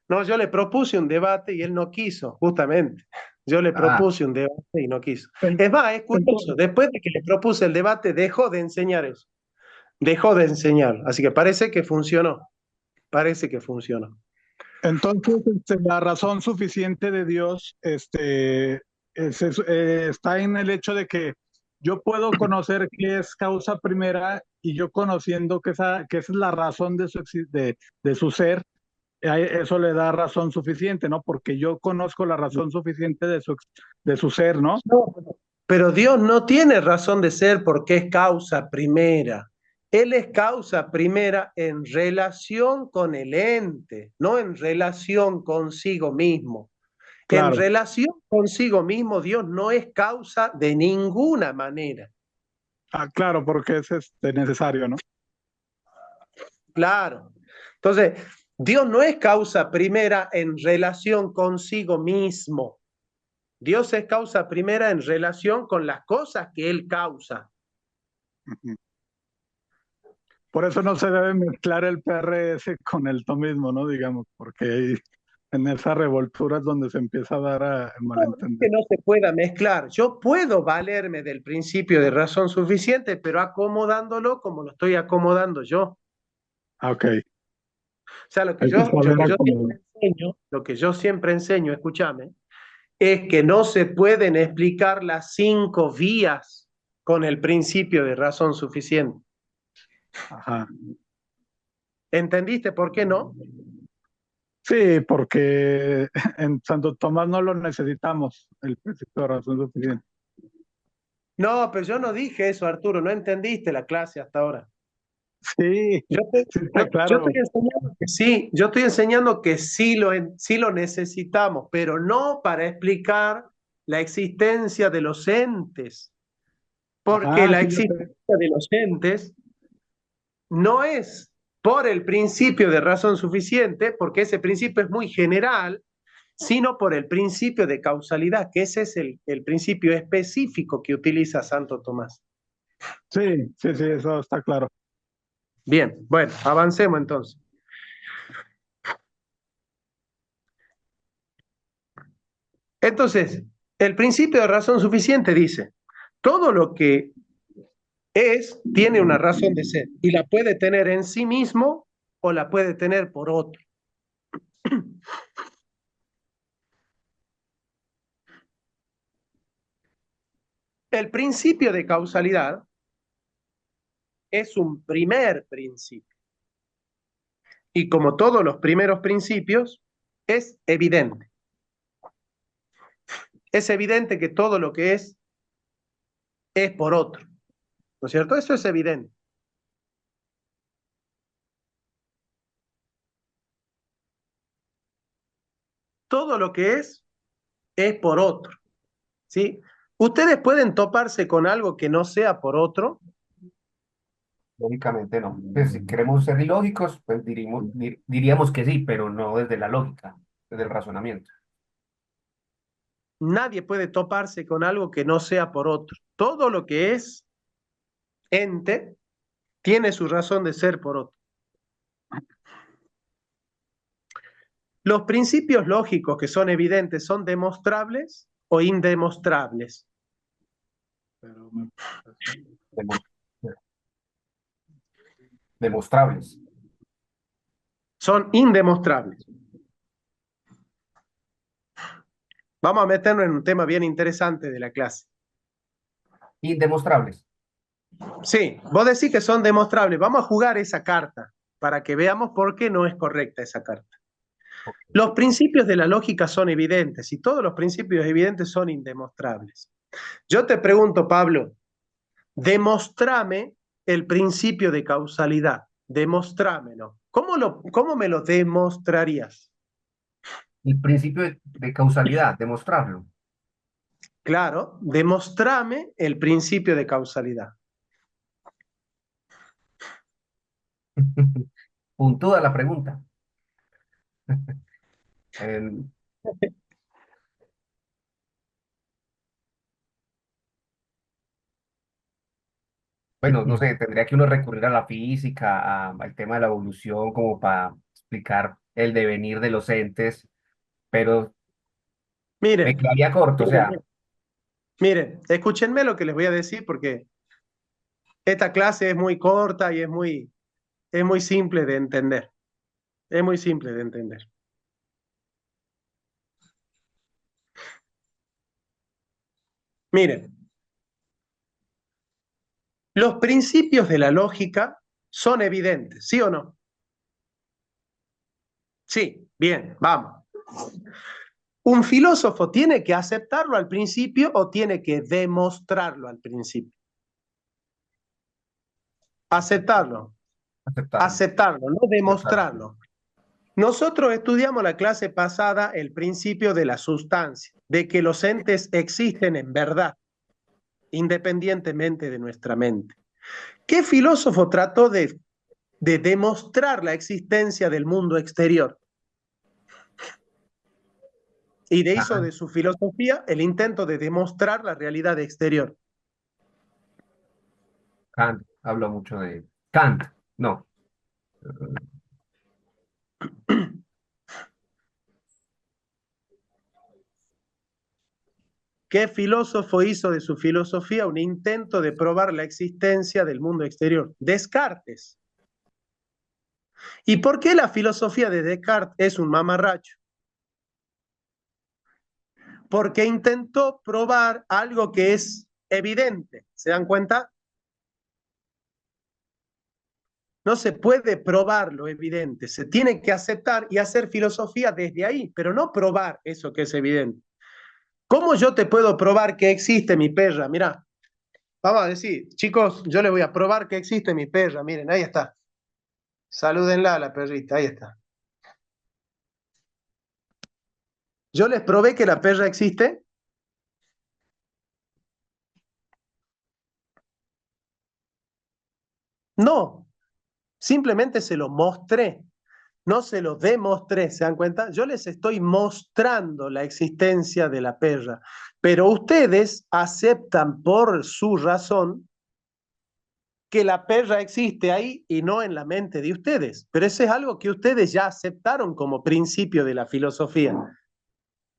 No, yo le propuse un debate y él no quiso, justamente. Yo le Ah, propuse un debate y no quiso. en- Es más, es curioso, entonces, después de que le propuse el debate, dejó de enseñar eso. Dejó de enseñarlo. Así que parece que funcionó. Parece que funcionó. la razón suficiente de Dios está en el hecho de que yo puedo conocer qué es causa primera y yo conociendo que esa es la razón de su ser, eso le da razón suficiente, ¿no? Porque yo conozco la razón suficiente de su ser, ¿no? No, pero Dios no tiene razón de ser porque es causa primera. Él es causa primera en relación con el ente, no en relación consigo mismo. En Claro. relación consigo mismo, Dios no es causa de ninguna manera. Claro, porque es necesario, ¿no? Claro. Entonces, Dios no es causa primera en relación consigo mismo. Dios es causa primera en relación con las cosas que Él causa. Ujú. Por eso no se debe mezclar el PRS con el tomismo, ¿no? Digamos, porque ahí, en esa revoltura es donde se empieza a dar el No, no es malentender. que no se pueda mezclar. Yo puedo valerme del principio de razón suficiente, pero acomodándolo como lo estoy acomodando yo. Ok, O sea, lo que hay que yo saber acomodar. siempre enseño, lo que yo siempre enseño, escúchame, es que no se pueden explicar las 5 vías con el principio de razón suficiente. Ajá. ¿Entendiste por qué no? Sí, porque en Santo Tomás no lo necesitamos, el principio de razón suficiente. No, pero yo no dije eso, Arturo, no entendiste la clase hasta ahora. Sí, Yo, te- sí está yo estoy claro. enseñando que sí, yo estoy enseñando que sí lo necesitamos, pero no para explicar la existencia de los entes, porque Ajá, la sí, yo sé. existencia de los entes no es por el principio de razón suficiente, porque ese principio es muy general, sino por el principio de causalidad, que ese es el principio específico que utiliza Santo Tomás. Sí, sí, sí, eso está claro. Bien, bueno, avancemos entonces. Entonces, el principio de razón suficiente dice, todo lo que es tiene una razón de ser y la puede tener en sí mismo o la puede tener por otro. El principio de causalidad es un primer principio y como todos los primeros principios, es evidente. Es evidente que todo lo que es por otro. ¿No es cierto? Eso es evidente. Todo lo que es por otro. ¿Sí? Ustedes pueden toparse con algo que no sea por otro. Lógicamente no. Pues si queremos ser ilógicos, pues diríamos que sí, pero no desde la lógica, desde el razonamiento. Nadie puede toparse con algo que no sea por otro. Todo lo que es ente tiene su razón de ser por otro. Los principios lógicos que son evidentes son demostrables o indemostrables. Demo- Demostrables. Son indemostrables. Vamos a meternos en un tema bien interesante de la clase. Indemostrables. Sí, vos decís que son demostrables. Vamos a jugar esa carta para que veamos por qué no es correcta esa carta. Los principios de la lógica son evidentes y todos los principios evidentes son indemostrables. Yo te pregunto, Pablo, demostrame el principio de causalidad. Demostrámelo. ¿Cómo me lo demostrarías? El principio de causalidad, demostrarlo. Claro, demostrame el principio de causalidad. Puntúa la pregunta. En- bueno, no sé, tendría que uno recurrir a la física, al tema de la evolución, como para explicar el devenir de los entes, pero me Miren, quedaría corto, o sea, miren, escúchenme lo que les voy a decir porque esta clase es muy corta y es muy simple de entender. Es muy simple de entender. Miren, los principios de la lógica son evidentes, ¿sí o no? Sí, bien, vamos. ¿Un filósofo tiene que aceptarlo al principio o tiene que demostrarlo al principio? Aceptarlo, Aceptarlo, aceptarlo, no aceptarlo. demostrarlo. Nosotros estudiamos la clase pasada el principio de la sustancia, de que los entes existen en verdad, independientemente de nuestra mente. ¿Qué filósofo trató de demostrar la existencia del mundo exterior? Y hizo de su filosofía el intento de demostrar la realidad exterior. Kant habló mucho de Kant, no. ¿Qué filósofo hizo de su filosofía un intento de probar la existencia del mundo exterior? Descartes. ¿Y por qué la filosofía de Descartes es un mamarracho? Porque intentó probar algo que es evidente. ¿Se dan cuenta? No se puede probar lo evidente, se tiene que aceptar y hacer filosofía desde ahí, pero no probar eso que es evidente. ¿Cómo yo te puedo probar que existe mi perra? Mirá, vamos a decir, chicos, yo les voy a probar que existe mi perra. Miren, ahí está. Salúdenla a la perrita, ahí está. Yo les probé que la perra existe. No, simplemente se lo mostré. No se lo demostré, ¿se dan cuenta? Yo les estoy mostrando la existencia de la perra, pero ustedes aceptan por su razón que la perra existe ahí y no en la mente de ustedes. Pero eso es algo que ustedes ya aceptaron como principio de la filosofía.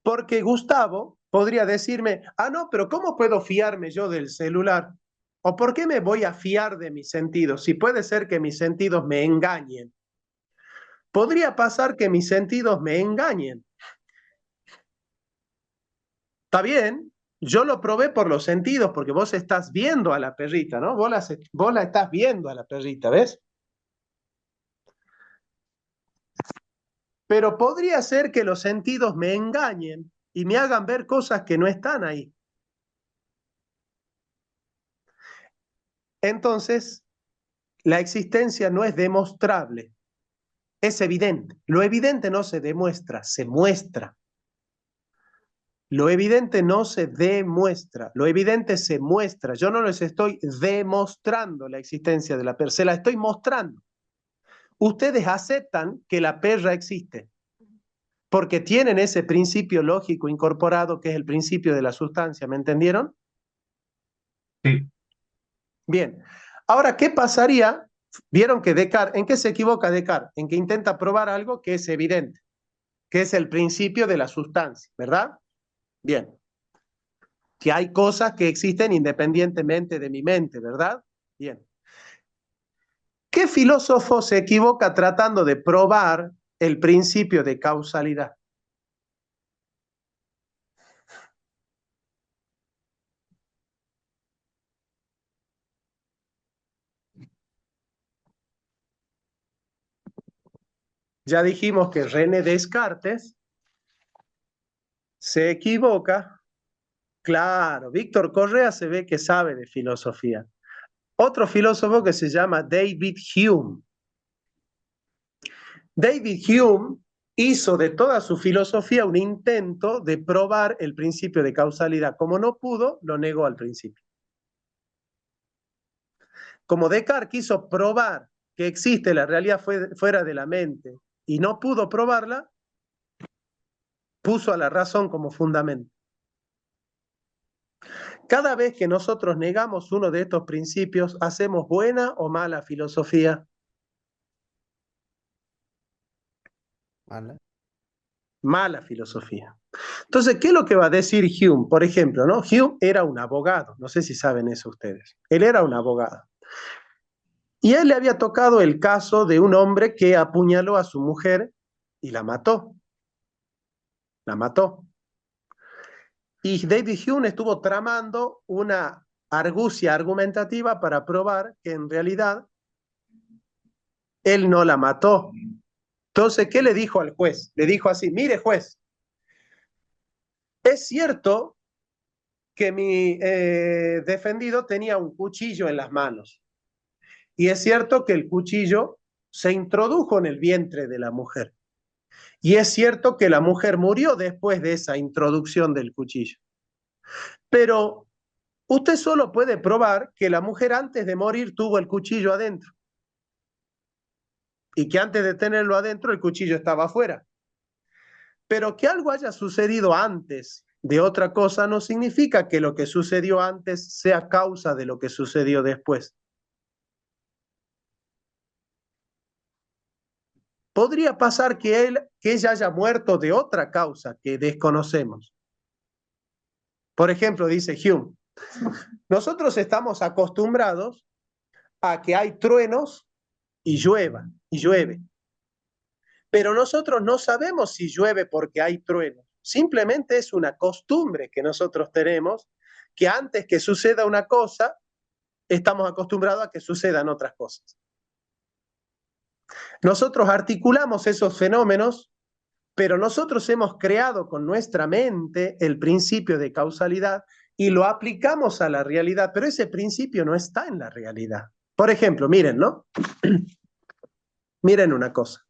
Porque Gustavo podría decirme, ah, no, pero ¿cómo puedo fiarme yo del celular? ¿O por qué me voy a fiar de mis sentidos? Si puede ser que mis sentidos me engañen. Podría pasar que mis sentidos me engañen. Está bien, yo lo probé por los sentidos, porque vos estás viendo a la perrita, ¿no? Vos la estás viendo a la perrita, ¿ves? Pero podría ser que los sentidos me engañen y me hagan ver cosas que no están ahí. Entonces, la existencia no es demostrable, es evidente. Lo evidente no se demuestra, se muestra. Lo evidente no se demuestra, lo evidente se muestra. Yo no les estoy demostrando la existencia de la perra, se la estoy mostrando. Ustedes aceptan que la perra existe, porque tienen ese principio lógico incorporado que es el principio de la sustancia, ¿me entendieron? Sí, Bien. Ahora, ¿qué pasaría? Vieron que Descartes, ¿en qué se equivoca Descartes? En que intenta probar algo que es evidente, que es el principio de la sustancia, ¿verdad? Bien. Que hay cosas que existen independientemente de mi mente, ¿verdad? Bien. ¿Qué filósofo se equivoca tratando de probar el principio de causalidad? Ya dijimos que René Descartes se equivoca. Claro, Víctor Correa se ve que sabe de filosofía. Otro filósofo que se llama David Hume. David Hume hizo de toda su filosofía un intento de probar el principio de causalidad. Como no pudo, lo negó al principio. Como Descartes quiso probar que existe la realidad fuera de la mente y no pudo probarla, puso a la razón como fundamento. Cada vez que nosotros negamos uno de estos principios, ¿hacemos buena o mala filosofía? ¿Vale? Mala filosofía. Entonces, ¿qué es lo que va a decir Hume? Por ejemplo, ¿no? Hume era un abogado, no sé si saben eso ustedes. Él era un abogado. Y a él le había tocado el caso de un hombre que apuñaló a su mujer y la mató. La mató. Y David Hume estuvo tramando una argucia argumentativa para probar que en realidad él no la mató, Entonces, ¿qué le dijo al juez? Le dijo así, mire juez, es cierto que mi defendido tenía un cuchillo en las manos. Y es cierto que el cuchillo se introdujo en el vientre de la mujer. Y es cierto que la mujer murió después de esa introducción del cuchillo. Pero usted solo puede probar que la mujer antes de morir tuvo el cuchillo adentro. Y que antes de tenerlo adentro el cuchillo estaba afuera. Pero que algo haya sucedido antes de otra cosa no significa que lo que sucedió antes sea causa de lo que sucedió después. Podría pasar que ella haya muerto de otra causa que desconocemos. Por ejemplo, dice Hume, nosotros estamos acostumbrados a que hay truenos y llueve. Pero nosotros no sabemos si llueve porque hay truenos. Simplemente es una costumbre que nosotros tenemos, que antes que suceda una cosa, estamos acostumbrados a que sucedan otras cosas. Nosotros articulamos esos fenómenos, pero nosotros hemos creado con nuestra mente el principio de causalidad y lo aplicamos a la realidad, pero ese principio no está en la realidad. Por ejemplo, miren, ¿no? Miren una cosa.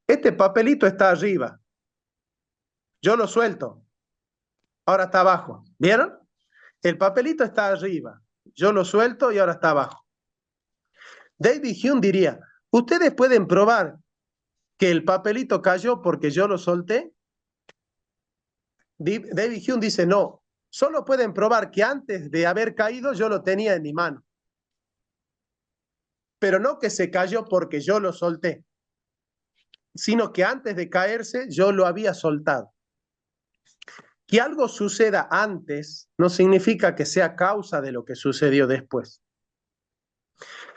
Este papelito está arriba. Yo lo suelto. Ahora está abajo. ¿Vieron? El papelito está arriba. Yo lo suelto y ahora está abajo. David Hume diría, ¿ustedes pueden probar que el papelito cayó porque yo lo solté? David Hume dice, no. Solo pueden probar que antes de haber caído yo lo tenía en mi mano. Pero no que se cayó porque yo lo solté, sino que antes de caerse yo lo había soltado. Que algo suceda antes no significa que sea causa de lo que sucedió después.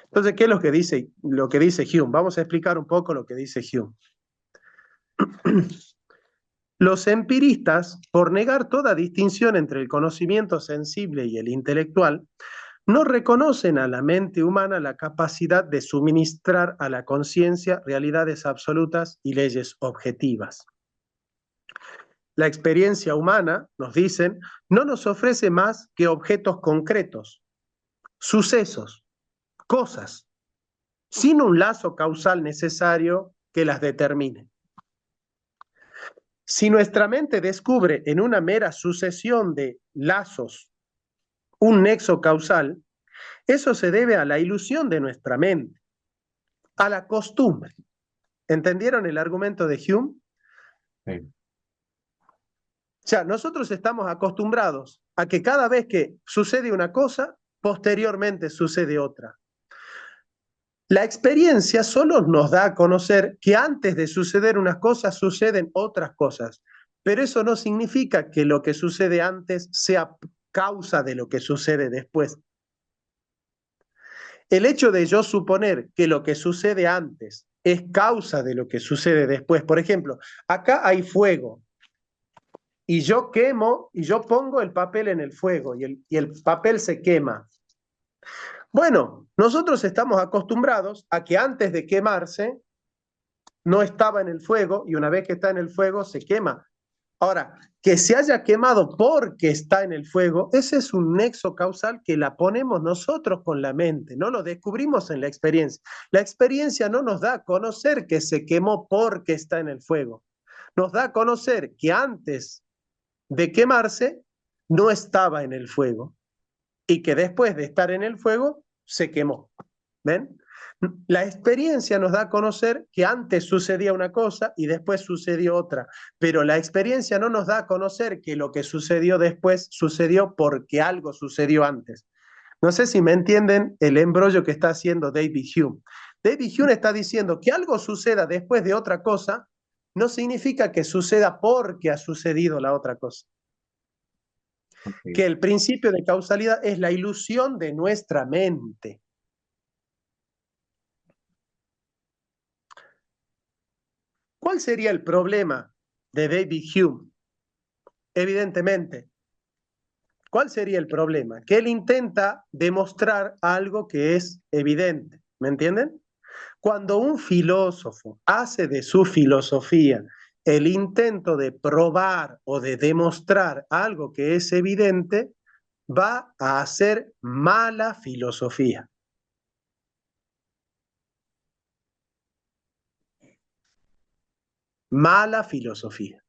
Entonces, ¿qué es lo que dice Hume? Vamos a explicar un poco lo que dice Hume. Los empiristas, por negar toda distinción entre el conocimiento sensible y el intelectual, no reconocen a la mente humana la capacidad de suministrar a la conciencia realidades absolutas y leyes objetivas. La experiencia humana, nos dicen, no nos ofrece más que objetos concretos, sucesos, cosas, sin un lazo causal necesario que las determine. Si nuestra mente descubre en una mera sucesión de lazos un nexo causal, eso se debe a la ilusión de nuestra mente, a la costumbre. ¿Entendieron el argumento de Hume? Sí. O sea, nosotros estamos acostumbrados a que cada vez que sucede una cosa, posteriormente sucede otra. La experiencia solo nos da a conocer que antes de suceder unas cosas suceden otras cosas, pero eso no significa que lo que sucede antes sea causa de lo que sucede después. El hecho de yo suponer que lo que sucede antes es causa de lo que sucede después, por ejemplo, acá hay fuego y yo quemo y yo pongo el papel en el fuego y el papel se quema. Bueno, nosotros estamos acostumbrados a que antes de quemarse no estaba en el fuego y una vez que está en el fuego se quema. Ahora, que se haya quemado porque está en el fuego, ese es un nexo causal que la ponemos nosotros con la mente, no lo descubrimos en la experiencia. La experiencia no nos da a conocer que se quemó porque está en el fuego. Nos da a conocer que antes de quemarse no estaba en el fuego y que después de estar en el fuego se quemó. ¿Ven? La experiencia nos da a conocer que antes sucedía una cosa y después sucedió otra, pero la experiencia no nos da a conocer que lo que sucedió después sucedió porque algo sucedió antes. No sé si me entienden el embrollo que está haciendo David Hume. David Hume está diciendo que algo suceda después de otra cosa no significa que suceda porque ha sucedido la otra cosa. Okay. Que el principio de causalidad es la ilusión de nuestra mente. ¿Cuál sería el problema de David Hume? Evidentemente, ¿cuál sería el problema? Que él intenta demostrar algo que es evidente, ¿me entienden? Cuando un filósofo hace de su filosofía el intento de probar o de demostrar algo que es evidente, va a hacer mala filosofía. Mala filosofía.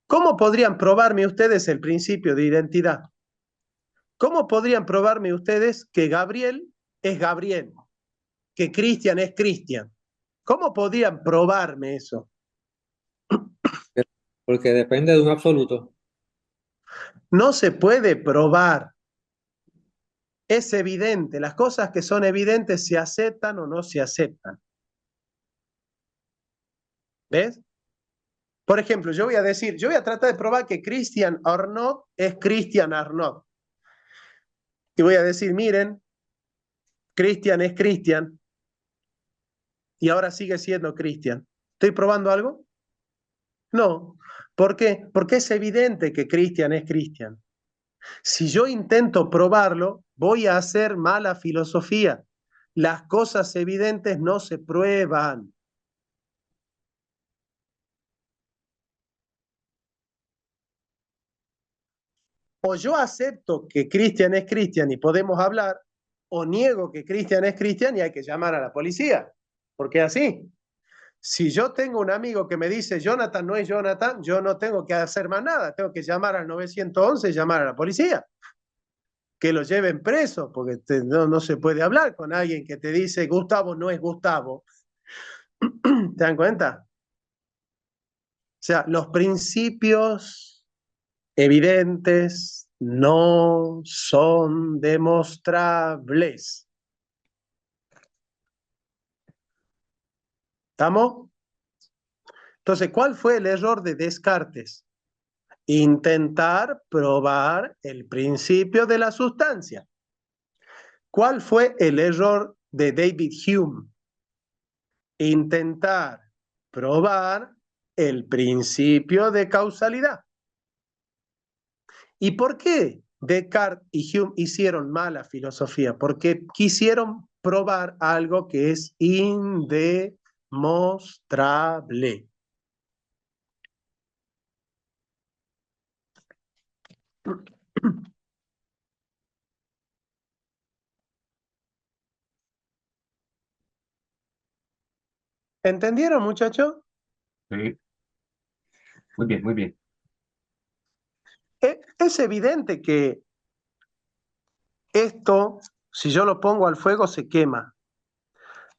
¿Cómo podrían probarme ustedes el principio de identidad? ¿Cómo podrían probarme ustedes que Gabriel es Gabriel, que Cristian es Cristian? ¿Cómo podrían probarme eso? Porque depende de un absoluto. No se puede probar. Es evidente. Las cosas que son evidentes se aceptan o no se aceptan. ¿Ves? Por ejemplo, yo voy a tratar de probar que Christian Arnaud es Christian Arnaud. Y voy a decir, miren, Christian es Christian y ahora sigue siendo Christian. ¿Estoy probando algo? No. ¿Por qué? Porque es evidente que Christian es Christian. Si yo intento probarlo, voy a hacer mala filosofía. Las cosas evidentes no se prueban. O yo acepto que Cristian es Cristian y podemos hablar, o niego que Cristian es Cristian y hay que llamar a la policía. Porque es así. Si yo tengo un amigo que me dice Jonathan no es Jonathan, yo no tengo que hacer más nada. Tengo que llamar al 911 y llamar a la policía. Que lo lleven preso, porque no se puede hablar con alguien que te dice Gustavo no es Gustavo. ¿Te dan cuenta? O sea, los principios evidentes no son demostrables. ¿Estamos? Entonces, ¿cuál fue el error de Descartes? Intentar probar el principio de la sustancia. ¿Cuál fue el error de David Hume? Intentar probar el principio de causalidad. ¿Y por qué Descartes y Hume hicieron mala filosofía? Porque quisieron probar algo que es indemostrable. ¿Entendieron, muchachos? Sí, muy bien, muy bien. Es evidente que esto, si yo lo pongo al fuego, se quema.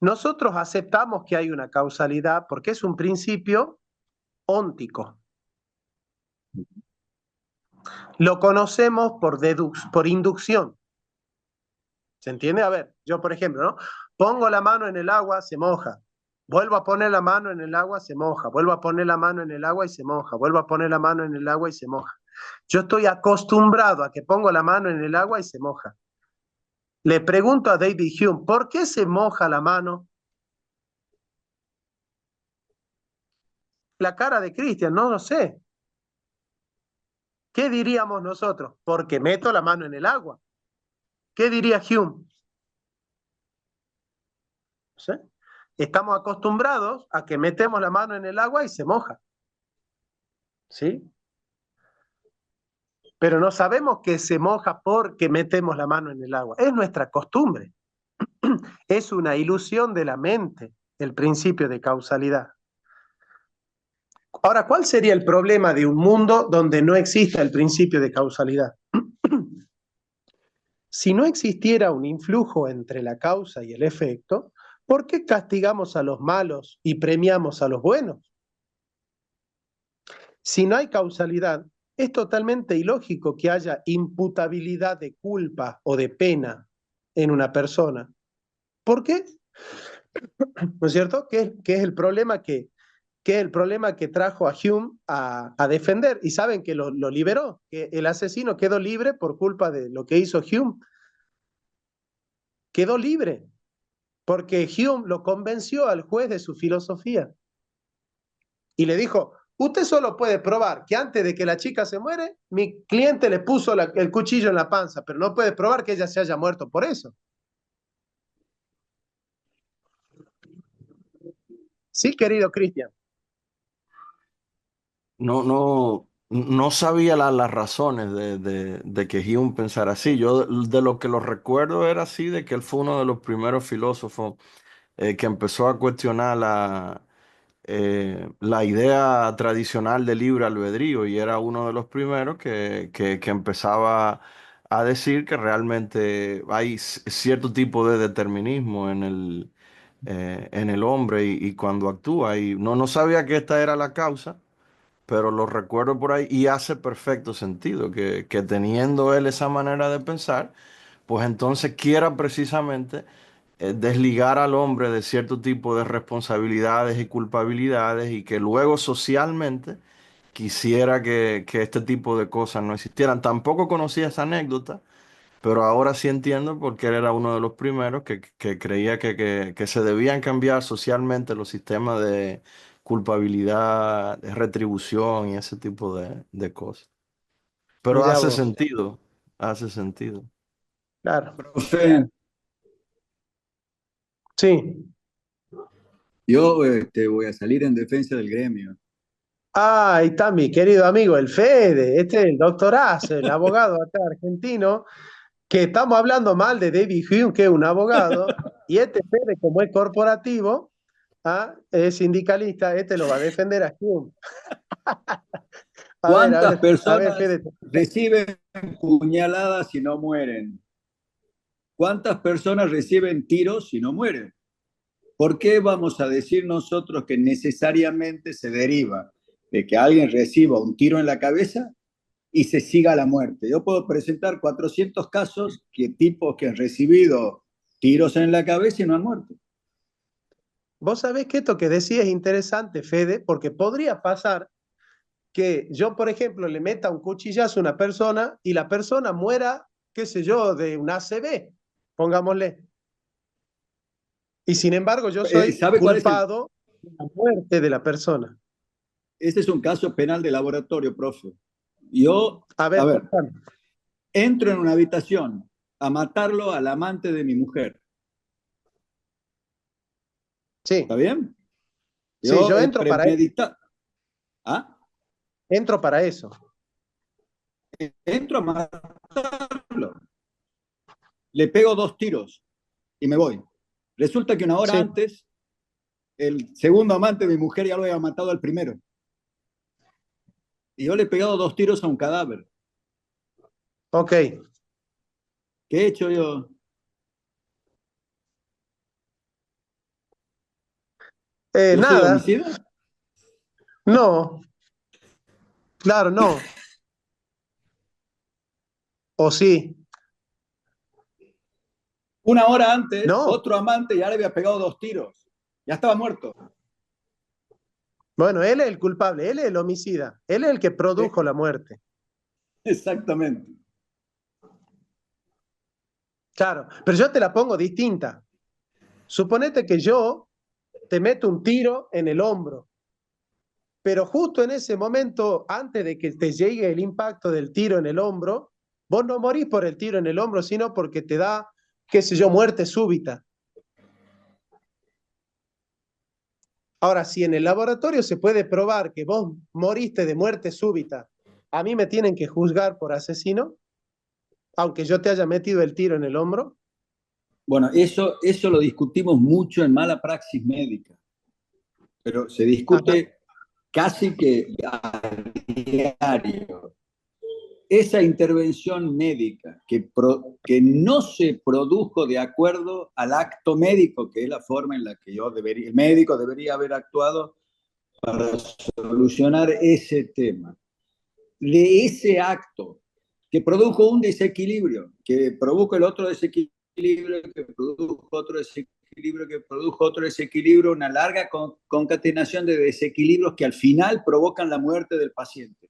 Nosotros aceptamos que hay una causalidad porque es un principio óntico. Lo conocemos por inducción. ¿Se entiende? A ver, yo por ejemplo, ¿no? Pongo la mano en el agua, se moja. Vuelvo a poner la mano en el agua, se moja. Vuelvo a poner la mano en el agua y se moja. Vuelvo a poner la mano en el agua y se moja. Yo estoy acostumbrado a que pongo la mano en el agua y se moja. Le pregunto a David Hume, ¿por qué se moja la mano? La cara de Cristian, no lo sé. ¿Qué diríamos nosotros? Porque meto la mano en el agua. ¿Qué diría Hume? ¿Sí? Estamos acostumbrados a que metemos la mano en el agua y se moja. ¿Sí? Pero no sabemos que se moja porque metemos la mano en el agua. Es nuestra costumbre. Es una ilusión de la mente, el principio de causalidad. Ahora, ¿cuál sería el problema de un mundo donde no exista el principio de causalidad? Si no existiera un influjo entre la causa y el efecto, ¿por qué castigamos a los malos y premiamos a los buenos? Si no hay causalidad, es totalmente ilógico que haya imputabilidad de culpa o de pena en una persona. ¿Por qué? ¿No es cierto? ¿Qué es el problema que trajo a Hume a defender? Y saben que lo liberó, que el asesino quedó libre por culpa de lo que hizo Hume. Quedó libre, porque Hume lo convenció al juez de su filosofía. Y le dijo, usted solo puede probar que antes de que la chica se muere, mi cliente le puso el cuchillo en la panza, pero no puede probar que ella se haya muerto por eso. Sí, querido Cristian. No sabía las razones de que Hume pensara así. Yo de lo que lo recuerdo era así, de que él fue uno de los primeros filósofos que empezó a cuestionar la idea tradicional del libre albedrío y era uno de los primeros que empezaba a decir que realmente hay cierto tipo de determinismo en el hombre y cuando actúa. Y no sabía que esta era la causa, pero lo recuerdo por ahí y hace perfecto sentido que teniendo él esa manera de pensar, pues entonces quiera precisamente desligar al hombre de cierto tipo de responsabilidades y culpabilidades y que luego socialmente quisiera que este tipo de cosas no existieran. Tampoco conocía esa anécdota, pero ahora sí entiendo porque él era uno de los primeros que creía que se debían cambiar socialmente los sistemas de culpabilidad, de retribución y ese tipo de cosas. Pero Mirá vos. hace sentido. Claro. Profe, Sí. yo voy a salir en defensa del gremio. Ah, ahí está mi querido amigo, el Fede. Este es el doctorazo, el abogado acá argentino, que estamos hablando mal de David Hume, que es un abogado, y este Fede, como es corporativo, es sindicalista, este lo va a defender a Hume. ¿Cuántas A ver, personas Fede. reciben puñaladas y no mueren? ¿Cuántas personas reciben tiros y no mueren? ¿Por qué vamos a decir nosotros que necesariamente se deriva de que alguien reciba un tiro en la cabeza y se siga a la muerte? Yo puedo presentar 400 casos que tipos que han recibido tiros en la cabeza y no han muerto. Vos sabés que esto que decís es interesante, Fede, porque podría pasar que yo, por ejemplo, le meta un cuchillazo a una persona y la persona muera, qué sé yo, de un ACV, pongámosle. Y sin embargo, yo soy ¿Sabe cuál es el? culpado de la muerte de la persona. Este es un caso penal de laboratorio, profe. Yo, A a ver, ver, contame. entro en una habitación a matarlo al amante de mi mujer. ¿Está Sí, bien? sí, Yo yo he entro para eso. premeditado. ¿Ah? Entro para eso. Entro a matarlo. Le pego 2 tiros y me voy. Resulta que una hora Sí, antes, el segundo amante de mi mujer ya lo había matado al primero. Y yo le he pegado 2 tiros a un cadáver. ok. ¿Qué he hecho yo? ¿Yo soy Nada, homicida? no, claro, no. O sí, Una hora antes, no. otro amante ya le había pegado 2 tiros. Ya estaba muerto. Bueno, él es el culpable, él es el homicida, él es el que produjo la muerte. Exactamente. Claro, pero yo te la pongo distinta. Suponete que yo te meto un tiro en el hombro, pero justo en ese momento, antes de que te llegue el impacto del tiro en el hombro, vos no morís por el tiro en el hombro, sino porque te da, qué sé yo, muerte súbita. Ahora, si en el laboratorio se puede probar que vos moriste de muerte súbita, ¿a mí me tienen que juzgar por asesino? Aunque yo te haya metido el tiro en el hombro. Bueno, eso lo discutimos mucho en mala praxis médica, pero se Ajá. discute casi que a diario. Esa intervención médica que no se produjo de acuerdo al acto médico, que es la forma en la que el médico debería haber actuado para solucionar ese tema. De ese acto que produjo un desequilibrio, que produjo el otro desequilibrio, que produjo otro desequilibrio, que produjo otro desequilibrio, una larga concatenación de desequilibrios que al final provocan la muerte del paciente.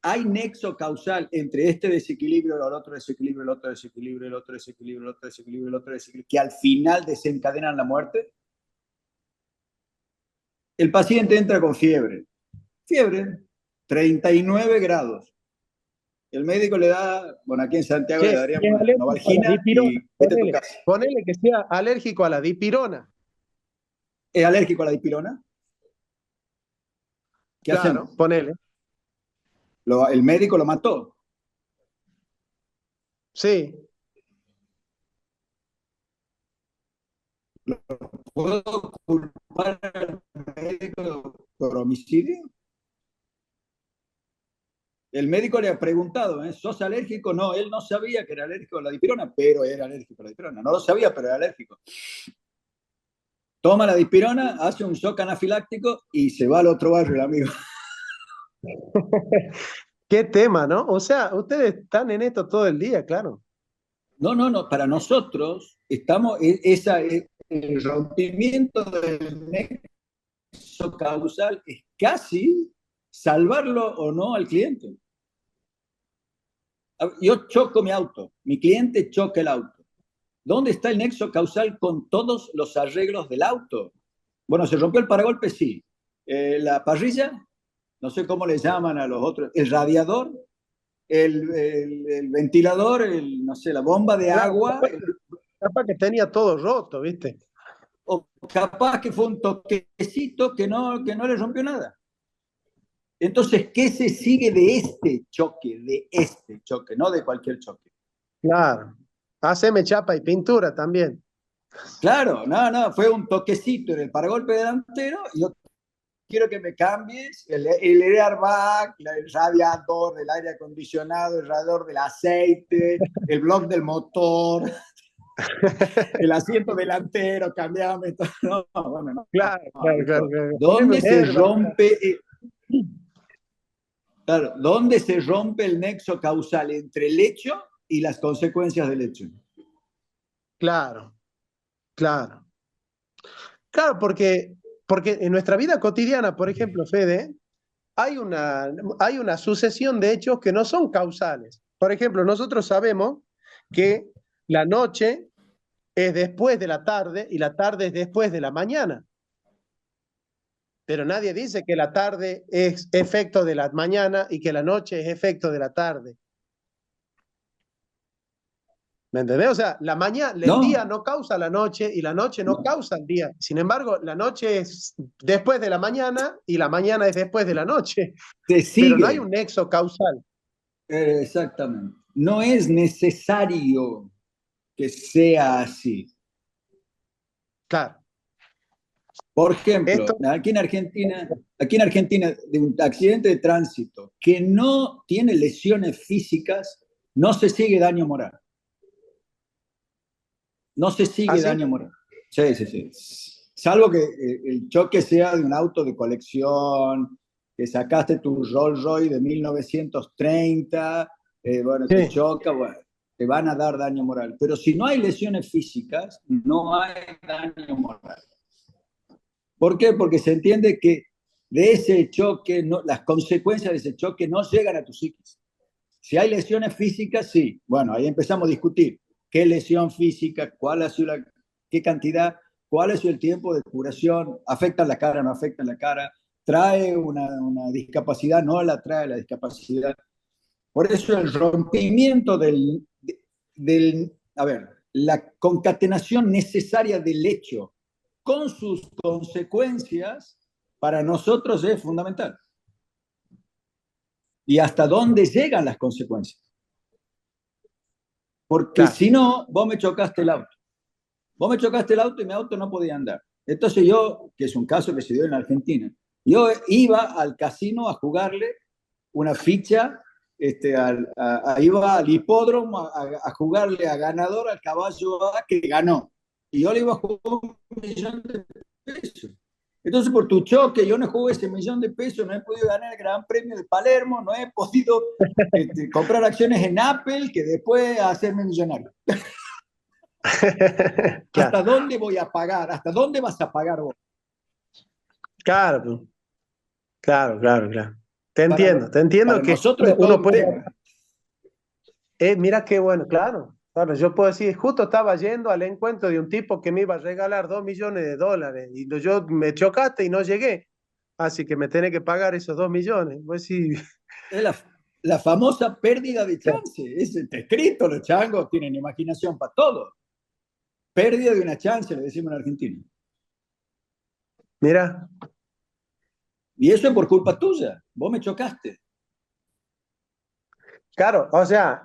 Hay nexo causal entre este desequilibrio, el otro desequilibrio, el otro desequilibrio, el otro desequilibrio, el otro desequilibrio, el otro desequilibrio, que al final desencadenan la muerte. El paciente entra con fiebre, 39 grados. El médico le da, bueno, aquí en Santiago le Che, daríamos es una alérgico a la Novalgina dipirona. y vete a tu casa. Ponele que sea alérgico a la dipirona. ¿Es alérgico a la dipirona? ¿Qué hacemos? Claro, ponele. El médico lo mató. Sí. ¿Puedo culpar al médico por homicidio? El médico le ha preguntado, ¿sos alérgico? No, él no sabía que era alérgico a la dipirona, pero era alérgico a la dipirona. No lo sabía, pero era alérgico. Toma la dipirona, hace un shock anafiláctico y se va al otro barrio el amigo. Qué tema, ¿no? O sea, ustedes están en esto todo el día, claro. No, para nosotros estamos, el rompimiento del nexo causal es casi salvarlo o no al cliente. Yo choco mi auto, mi cliente choca el auto. ¿Dónde está el nexo causal con todos los arreglos del auto? Bueno, se rompió el paragolpe, sí. La parrilla, no sé cómo le llaman a los otros, el radiador, el ventilador, no sé, la bomba de Claro, agua, capaz que tenía todo roto, ¿viste? o capaz que fue un toquecito que no le rompió nada. Entonces, ¿qué se sigue de este choque? De este choque, no de cualquier choque. Claro. Haceme chapa y pintura también. Claro, no, fue un toquecito en el paragolpe delantero y yo quiero que me cambies el airbag, el radiador del aire acondicionado, el radiador del aceite, el bloque del motor, el asiento delantero, cambiame todo. No, bueno, no. Claro. ¿Dónde se rompe? Claro, ¿dónde se rompe el nexo causal entre el hecho y las consecuencias del hecho? Claro. Claro, porque en nuestra vida cotidiana, por ejemplo, Fede, hay una sucesión de hechos que no son causales. Por ejemplo, nosotros sabemos que la noche es después de la tarde y la tarde es después de la mañana. Pero nadie dice que la tarde es efecto de la mañana y que la noche es efecto de la tarde. ¿Me entendés? O sea, el día no causa la noche y la noche no causa el día. Sin embargo, la noche es después de la mañana y la mañana es después de la noche. Pero no hay un nexo causal. Exactamente. No es necesario que sea así. Claro. Por ejemplo, aquí en Argentina, de un accidente de tránsito que no tiene lesiones físicas, no se sigue daño moral. No se sigue daño moral. Sí. Salvo que el choque sea de un auto de colección, que sacaste tu Rolls Royce de 1930, te choca, bueno, te van a dar daño moral. Pero si no hay lesiones físicas, no hay daño moral. ¿Por qué? Porque se entiende que de ese choque, las consecuencias de ese choque no llegan a tu psiquis. Si hay lesiones físicas, sí. Bueno, ahí empezamos a discutir. ¿Qué lesión física? ¿Cuál ha sido qué cantidad? ¿Cuál ha sido el tiempo de curación? ¿Afecta la cara? ¿No afecta la cara? ¿Trae una discapacidad? ¿No la trae la discapacidad? Por eso el rompimiento la concatenación necesaria del hecho con sus consecuencias para nosotros es fundamental. ¿Y hasta dónde llegan las consecuencias? Porque si no, vos me chocaste el auto. Vos me chocaste el auto y mi auto no podía andar. Entonces yo, que es un caso que se dio en Argentina, yo iba al casino a jugarle una ficha, iba al hipódromo a jugarle a ganador al caballo A que ganó. Y yo le iba a jugar $1.000.000 de pesos. Entonces, por tu choque, yo no jugué ese $1.000.000 de pesos, no he podido ganar el Gran Premio de Palermo, no he podido comprar acciones en Apple, que después hacerme millonario. ¿Hasta dónde voy a pagar? ¿Hasta dónde vas a pagar vos? Claro. Te entiendo que nosotros uno puede... mira qué bueno, claro. Yo puedo decir, justo estaba yendo al encuentro de un tipo que me iba a regalar $2.000.000 y yo me chocaste y no llegué. Así que me tenés que pagar esos 2 millones. Pues sí. Es la famosa pérdida de chance. Está escrito, los changos tienen imaginación para todo. Pérdida de una chance, le decimos en Argentina. Mira, Y eso es por culpa tuya. Vos me chocaste. claro, o sea,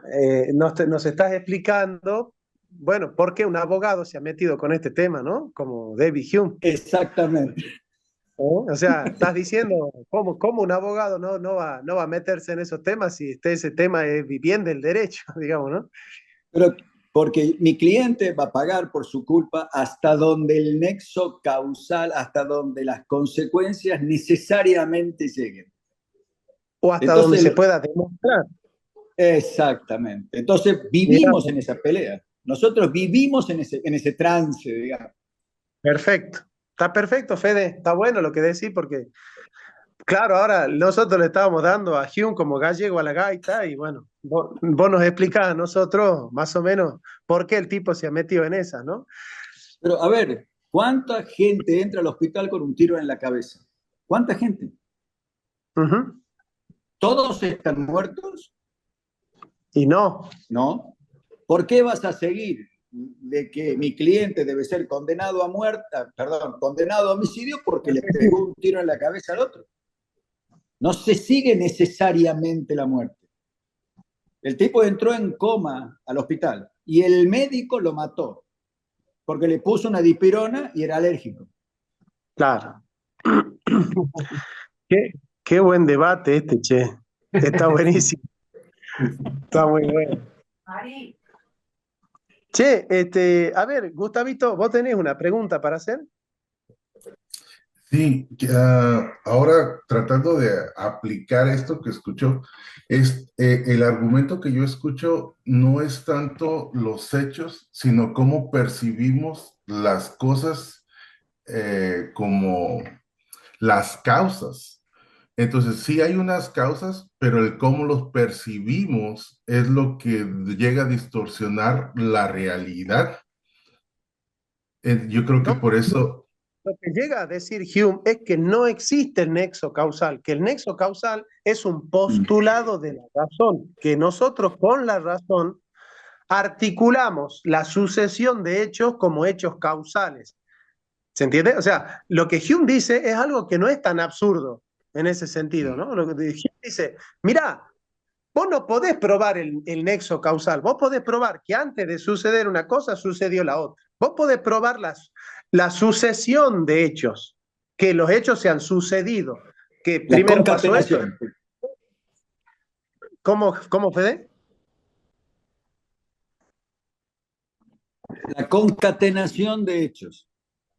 nos estás explicando, bueno, por qué un abogado se ha metido con este tema, ¿no? Como David Hume. Exactamente. O sea, estás diciendo cómo un abogado no va a meterse en esos temas si ese tema es vivienda del derecho, digamos, ¿no? Pero porque mi cliente va a pagar por su culpa hasta donde el nexo causal, hasta donde las consecuencias necesariamente lleguen. O hasta donde Entonces, se pueda demostrar. exactamente. Entonces Mira, vivimos en esa pelea. Nosotros vivimos en ese trance, digamos. perfecto. Está perfecto, Fede. Está bueno lo que decís porque, claro, ahora nosotros le estábamos dando a Hume como gallego a la gaita y bueno, vos nos explicás a nosotros más o menos por qué el tipo se ha metido en esa, ¿no? Pero a ver, ¿cuánta gente entra al hospital con un tiro en la cabeza? ¿Cuánta gente? Ujú. ¿Todos están muertos? Y no, No. ¿Por qué vas a seguir de que mi cliente debe ser condenado a muerte, perdón, condenado a homicidio porque le pegó un tiro en la cabeza al otro? No se sigue necesariamente la muerte. El tipo entró en coma al hospital y el médico lo mató porque le puso una dipirona y era alérgico. claro. Qué, qué buen debate este, che. Está buenísimo, está muy bueno. Che, a ver, Gustavito, ¿vos tenés una pregunta para hacer? Sí, ahora tratando de aplicar esto que escucho, el argumento que yo escucho no es tanto los hechos, sino cómo percibimos las cosas como las causas. Entonces, sí hay unas causas, pero el cómo los percibimos es lo que llega a distorsionar la realidad. Yo creo que No, por eso... lo que llega a decir Hume es que no existe el nexo causal, que el nexo causal es un postulado de la razón, que nosotros con la razón articulamos la sucesión de hechos como hechos causales. ¿Se entiende? O sea, lo que Hume dice es algo que no es tan absurdo en ese sentido, ¿no? Lo que Hume dice, mirá, vos no podés probar el nexo causal, vos podés probar que antes de suceder una cosa sucedió la otra. Vos podés probar la sucesión de hechos, que los hechos se han sucedido, que La primero pasó esto. concatenación. ¿Cómo, Fede? La concatenación de hechos.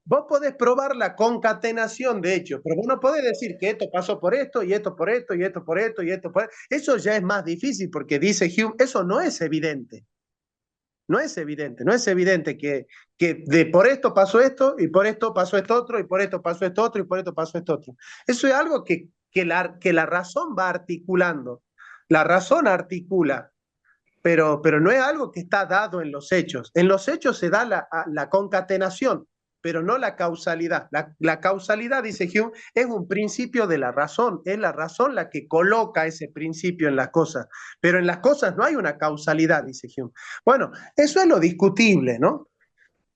Vos podés probar la concatenación de hechos, pero vos no podés decir que esto pasó por esto, y esto por esto, y esto por esto, y esto por esto. Eso ya es más difícil porque dice Hume, eso no es evidente. No es evidente, no es evidente que por esto pasó esto, y por esto pasó esto otro, y por esto pasó esto otro, y por esto pasó esto otro. Eso es algo que la razón va articulando. La razón articula, pero no es algo que está dado en los hechos. En los hechos se da la concatenación, pero no la causalidad. La causalidad, dice Hume, es un principio de la razón, es la razón la que coloca ese principio en las cosas, pero en las cosas no hay una causalidad, dice Hume. Bueno, eso es lo discutible, ¿no?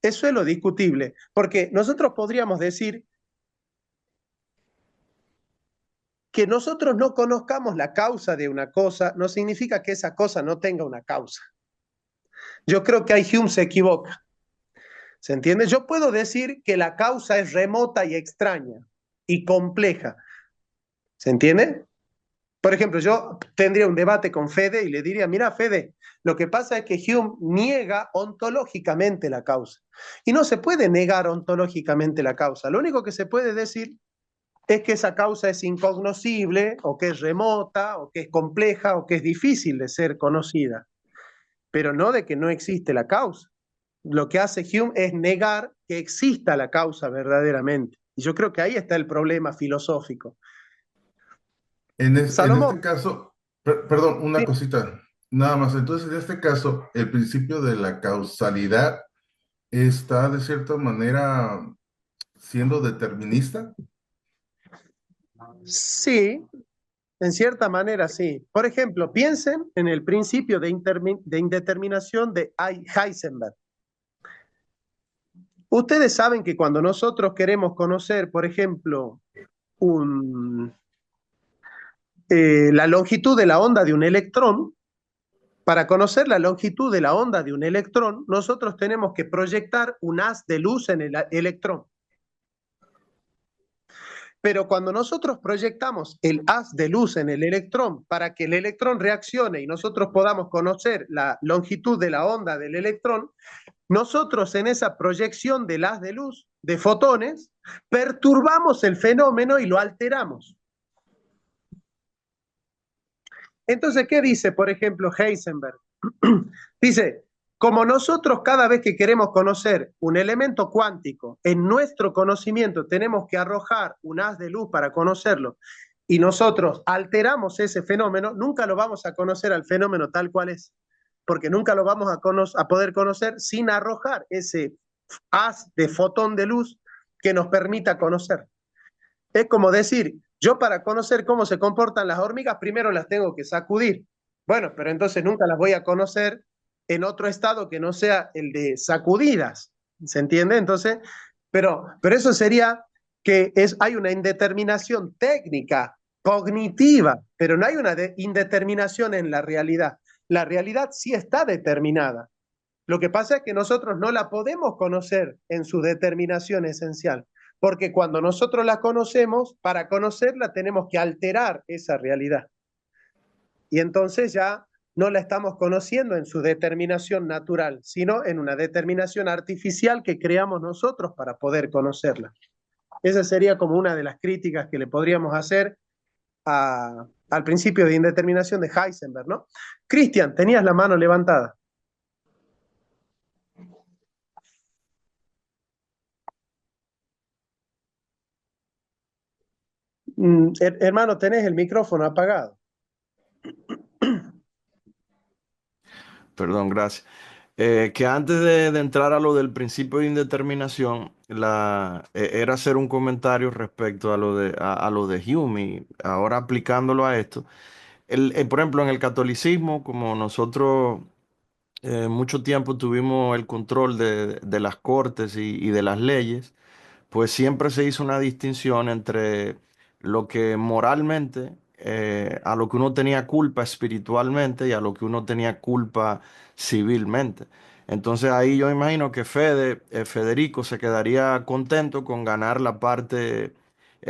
Eso es lo discutible, porque nosotros podríamos decir que nosotros no conozcamos la causa de una cosa, no significa que esa cosa no tenga una causa. Yo creo que ahí Hume se equivoca. ¿Se entiende? Yo puedo decir que la causa es remota y extraña y compleja. ¿Se entiende? Por ejemplo, yo tendría un debate con Fede y le diría, mira, Fede, lo que pasa es que Hume niega ontológicamente la causa. Y no se puede negar ontológicamente la causa. Lo único que se puede decir es que esa causa es incognoscible, o que es remota, o que es compleja, o que es difícil de ser conocida, pero no de que no existe la causa. Lo que hace Hume es negar que exista la causa verdaderamente. Y yo creo que ahí está el problema filosófico. En este Salomón, caso, perdón, una sí, cosita, nada más. Entonces, en este caso, el principio de la causalidad está de cierta manera siendo determinista. sí, En cierta manera, sí. Por ejemplo, piensen en el principio de indeterminación de Heisenberg. Ustedes saben que cuando nosotros queremos conocer, por ejemplo, la longitud de la onda de un electrón, para conocer la longitud de la onda de un electrón, nosotros tenemos que proyectar un haz de luz en el electrón. Pero cuando nosotros proyectamos el haz de luz en el electrón para que el electrón reaccione y nosotros podamos conocer la longitud de la onda del electrón, nosotros en esa proyección del haz de luz, de fotones, perturbamos el fenómeno y lo alteramos. Entonces, ¿qué dice, por ejemplo, Heisenberg? Dice, como nosotros cada vez que queremos conocer un elemento cuántico, en nuestro conocimiento tenemos que arrojar un haz de luz para conocerlo, y nosotros alteramos ese fenómeno, nunca lo vamos a conocer al fenómeno tal cual es, porque nunca lo vamos a poder conocer sin arrojar ese haz de fotón de luz que nos permita conocer. Es como decir, yo para conocer cómo se comportan las hormigas, primero las tengo que sacudir. Bueno, pero entonces nunca las voy a conocer en otro estado que no sea el de sacudidas. ¿Se entiende? Entonces, pero eso sería que hay una indeterminación técnica, cognitiva, pero no hay una indeterminación en la realidad. La realidad sí está determinada. Lo que pasa es que nosotros no la podemos conocer en su determinación esencial, porque cuando nosotros la conocemos, para conocerla tenemos que alterar esa realidad. Y entonces ya no la estamos conociendo en su determinación natural, sino en una determinación artificial que creamos nosotros para poder conocerla. Esa sería como una de las críticas que le podríamos hacer al principio de indeterminación de Heisenberg, ¿no? Cristian, tenías la mano levantada. Hermano, tenés el micrófono apagado. Perdón, gracias. Que antes de entrar a lo del principio de indeterminación, era hacer un comentario respecto a lo de Hume, y ahora aplicándolo a esto. Por ejemplo, en el catolicismo, como nosotros mucho tiempo tuvimos el control de las cortes y de las leyes, pues siempre se hizo una distinción entre lo que moralmente, a lo que uno tenía culpa espiritualmente y a lo que uno tenía culpa civilmente. Entonces ahí yo imagino que Federico se quedaría contento con ganar la parte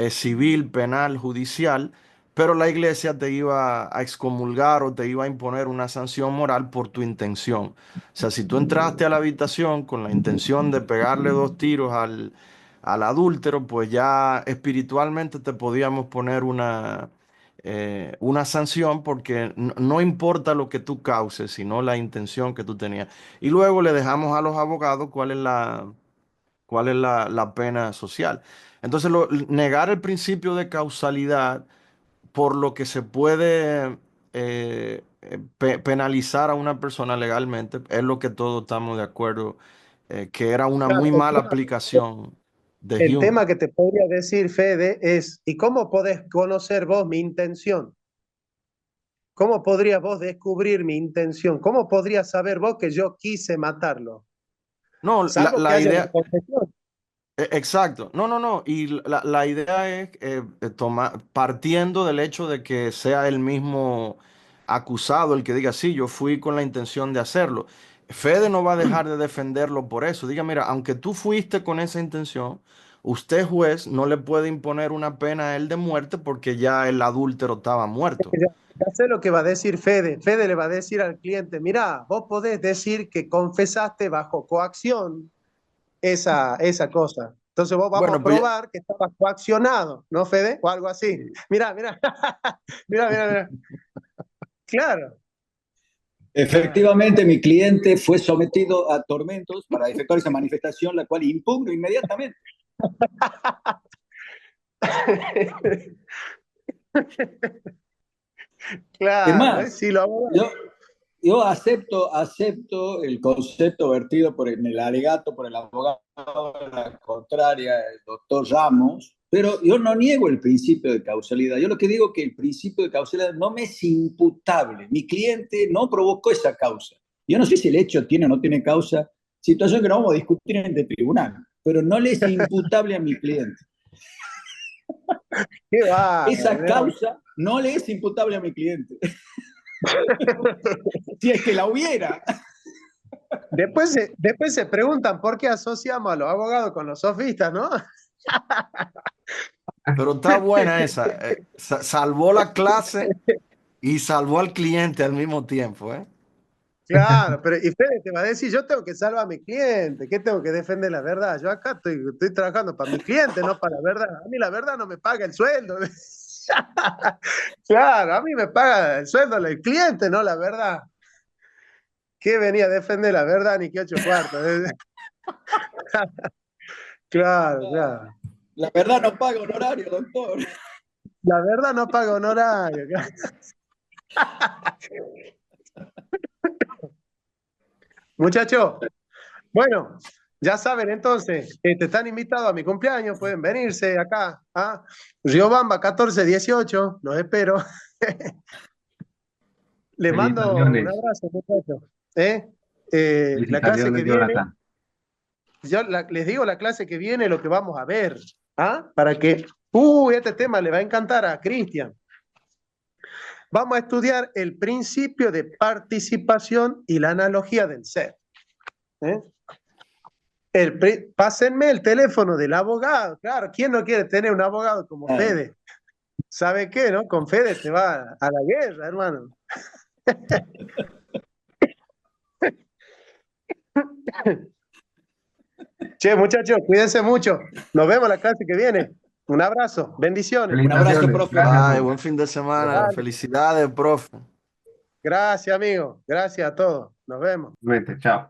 civil, penal, judicial, pero la iglesia te iba a excomulgar o te iba a imponer una sanción moral por tu intención. O sea, si tú entraste a la habitación con la intención de pegarle 2 tiros al adúltero, pues ya espiritualmente te podíamos poner una sanción porque no importa lo que tú causes, sino la intención que tú tenías. Y luego le dejamos a los abogados cuál es la pena social. Entonces, negar el principio de causalidad por lo que se puede penalizar a una persona legalmente, es lo que todos estamos de acuerdo, que era una Claro, muy mala aplicación de el Hume. tema que te podría decir, Fede, es, ¿y cómo podés conocer vos mi intención? ¿Cómo podrías vos descubrir mi intención? ¿Cómo podrías saber vos que yo quise matarlo? No, Salvo que la haya una idea, confesión. exacto. No, no, no. Y la idea es partiendo del hecho de que sea el mismo acusado el que diga, sí, yo fui con la intención de hacerlo. Fede no va a dejar de defenderlo por eso. Diga, mira, aunque tú fuiste con esa intención, usted, juez, no le puede imponer una pena a él de muerte porque ya el adúltero estaba muerto. Ya sé lo que va a decir Fede. Fede le va a decir al cliente, mirá, vos podés decir que confesaste bajo coacción esa cosa. Entonces vos vamos Bueno, a pues probar que estabas coaccionado, ¿no, Fede? O algo así. Mirá, mirá, mirá, mirá, mirá. Claro. Efectivamente, mi cliente fue sometido a tormentos para efectuar esa manifestación, la cual impugno inmediatamente. Es Claro, más, sí, lo hago. yo acepto el concepto vertido en el alegato por el abogado de la contraria, el doctor Ramos, Pero yo no niego el principio de causalidad. Yo lo que digo es que el principio de causalidad no me es imputable. Mi cliente no provocó esa causa. Yo no sé si el hecho tiene o no tiene causa, situación que no vamos a discutir en el tribunal, pero no le es imputable a mi cliente. Qué va, Esa causa no le es imputable a mi cliente. Si es que la hubiera. Después se preguntan por qué asociamos a los abogados con los sofistas, ¿no? Pero está buena esa. Salvó la clase y salvó al cliente al mismo tiempo, ¿eh? Claro, pero y Fede te va a decir, yo tengo que salvar a mi cliente, ¿qué tengo que defender la verdad? Yo acá estoy trabajando para mi cliente, no para la verdad. A mí la verdad no me paga el sueldo. Claro, a mí me paga el sueldo el cliente, no la verdad. ¿Qué venía a defender la verdad ni qué 8 cuartos? Claro, claro. La verdad no paga honorario, doctor. La verdad no paga honorario. Muchachos, bueno, ya saben entonces, están invitados a mi cumpleaños, pueden venirse acá a Riobamba 1418, los espero. Les mando un Felicitaciones. abrazo, muchachos. La clase que Felicitaciones, viene, Jonathan. les digo la clase que viene, lo que vamos a ver, ¿ah? Para que, este tema le va a encantar a Cristian. Vamos a estudiar el principio de participación y la analogía del ser. Pásenme el teléfono del abogado. Claro, ¿quién no quiere tener un abogado como Fede? ¿Sabe qué, no? Con Fede te va a la guerra, hermano. Che, muchachos, cuídense mucho. Nos vemos la clase que viene. Un abrazo, bendiciones. Un abrazo, Felicitaciones. profe. Gracias, Ay, profe. buen fin de semana. Dale. Felicidades, profe. Gracias, amigo. Gracias a todos. Nos vemos. Vete, chao.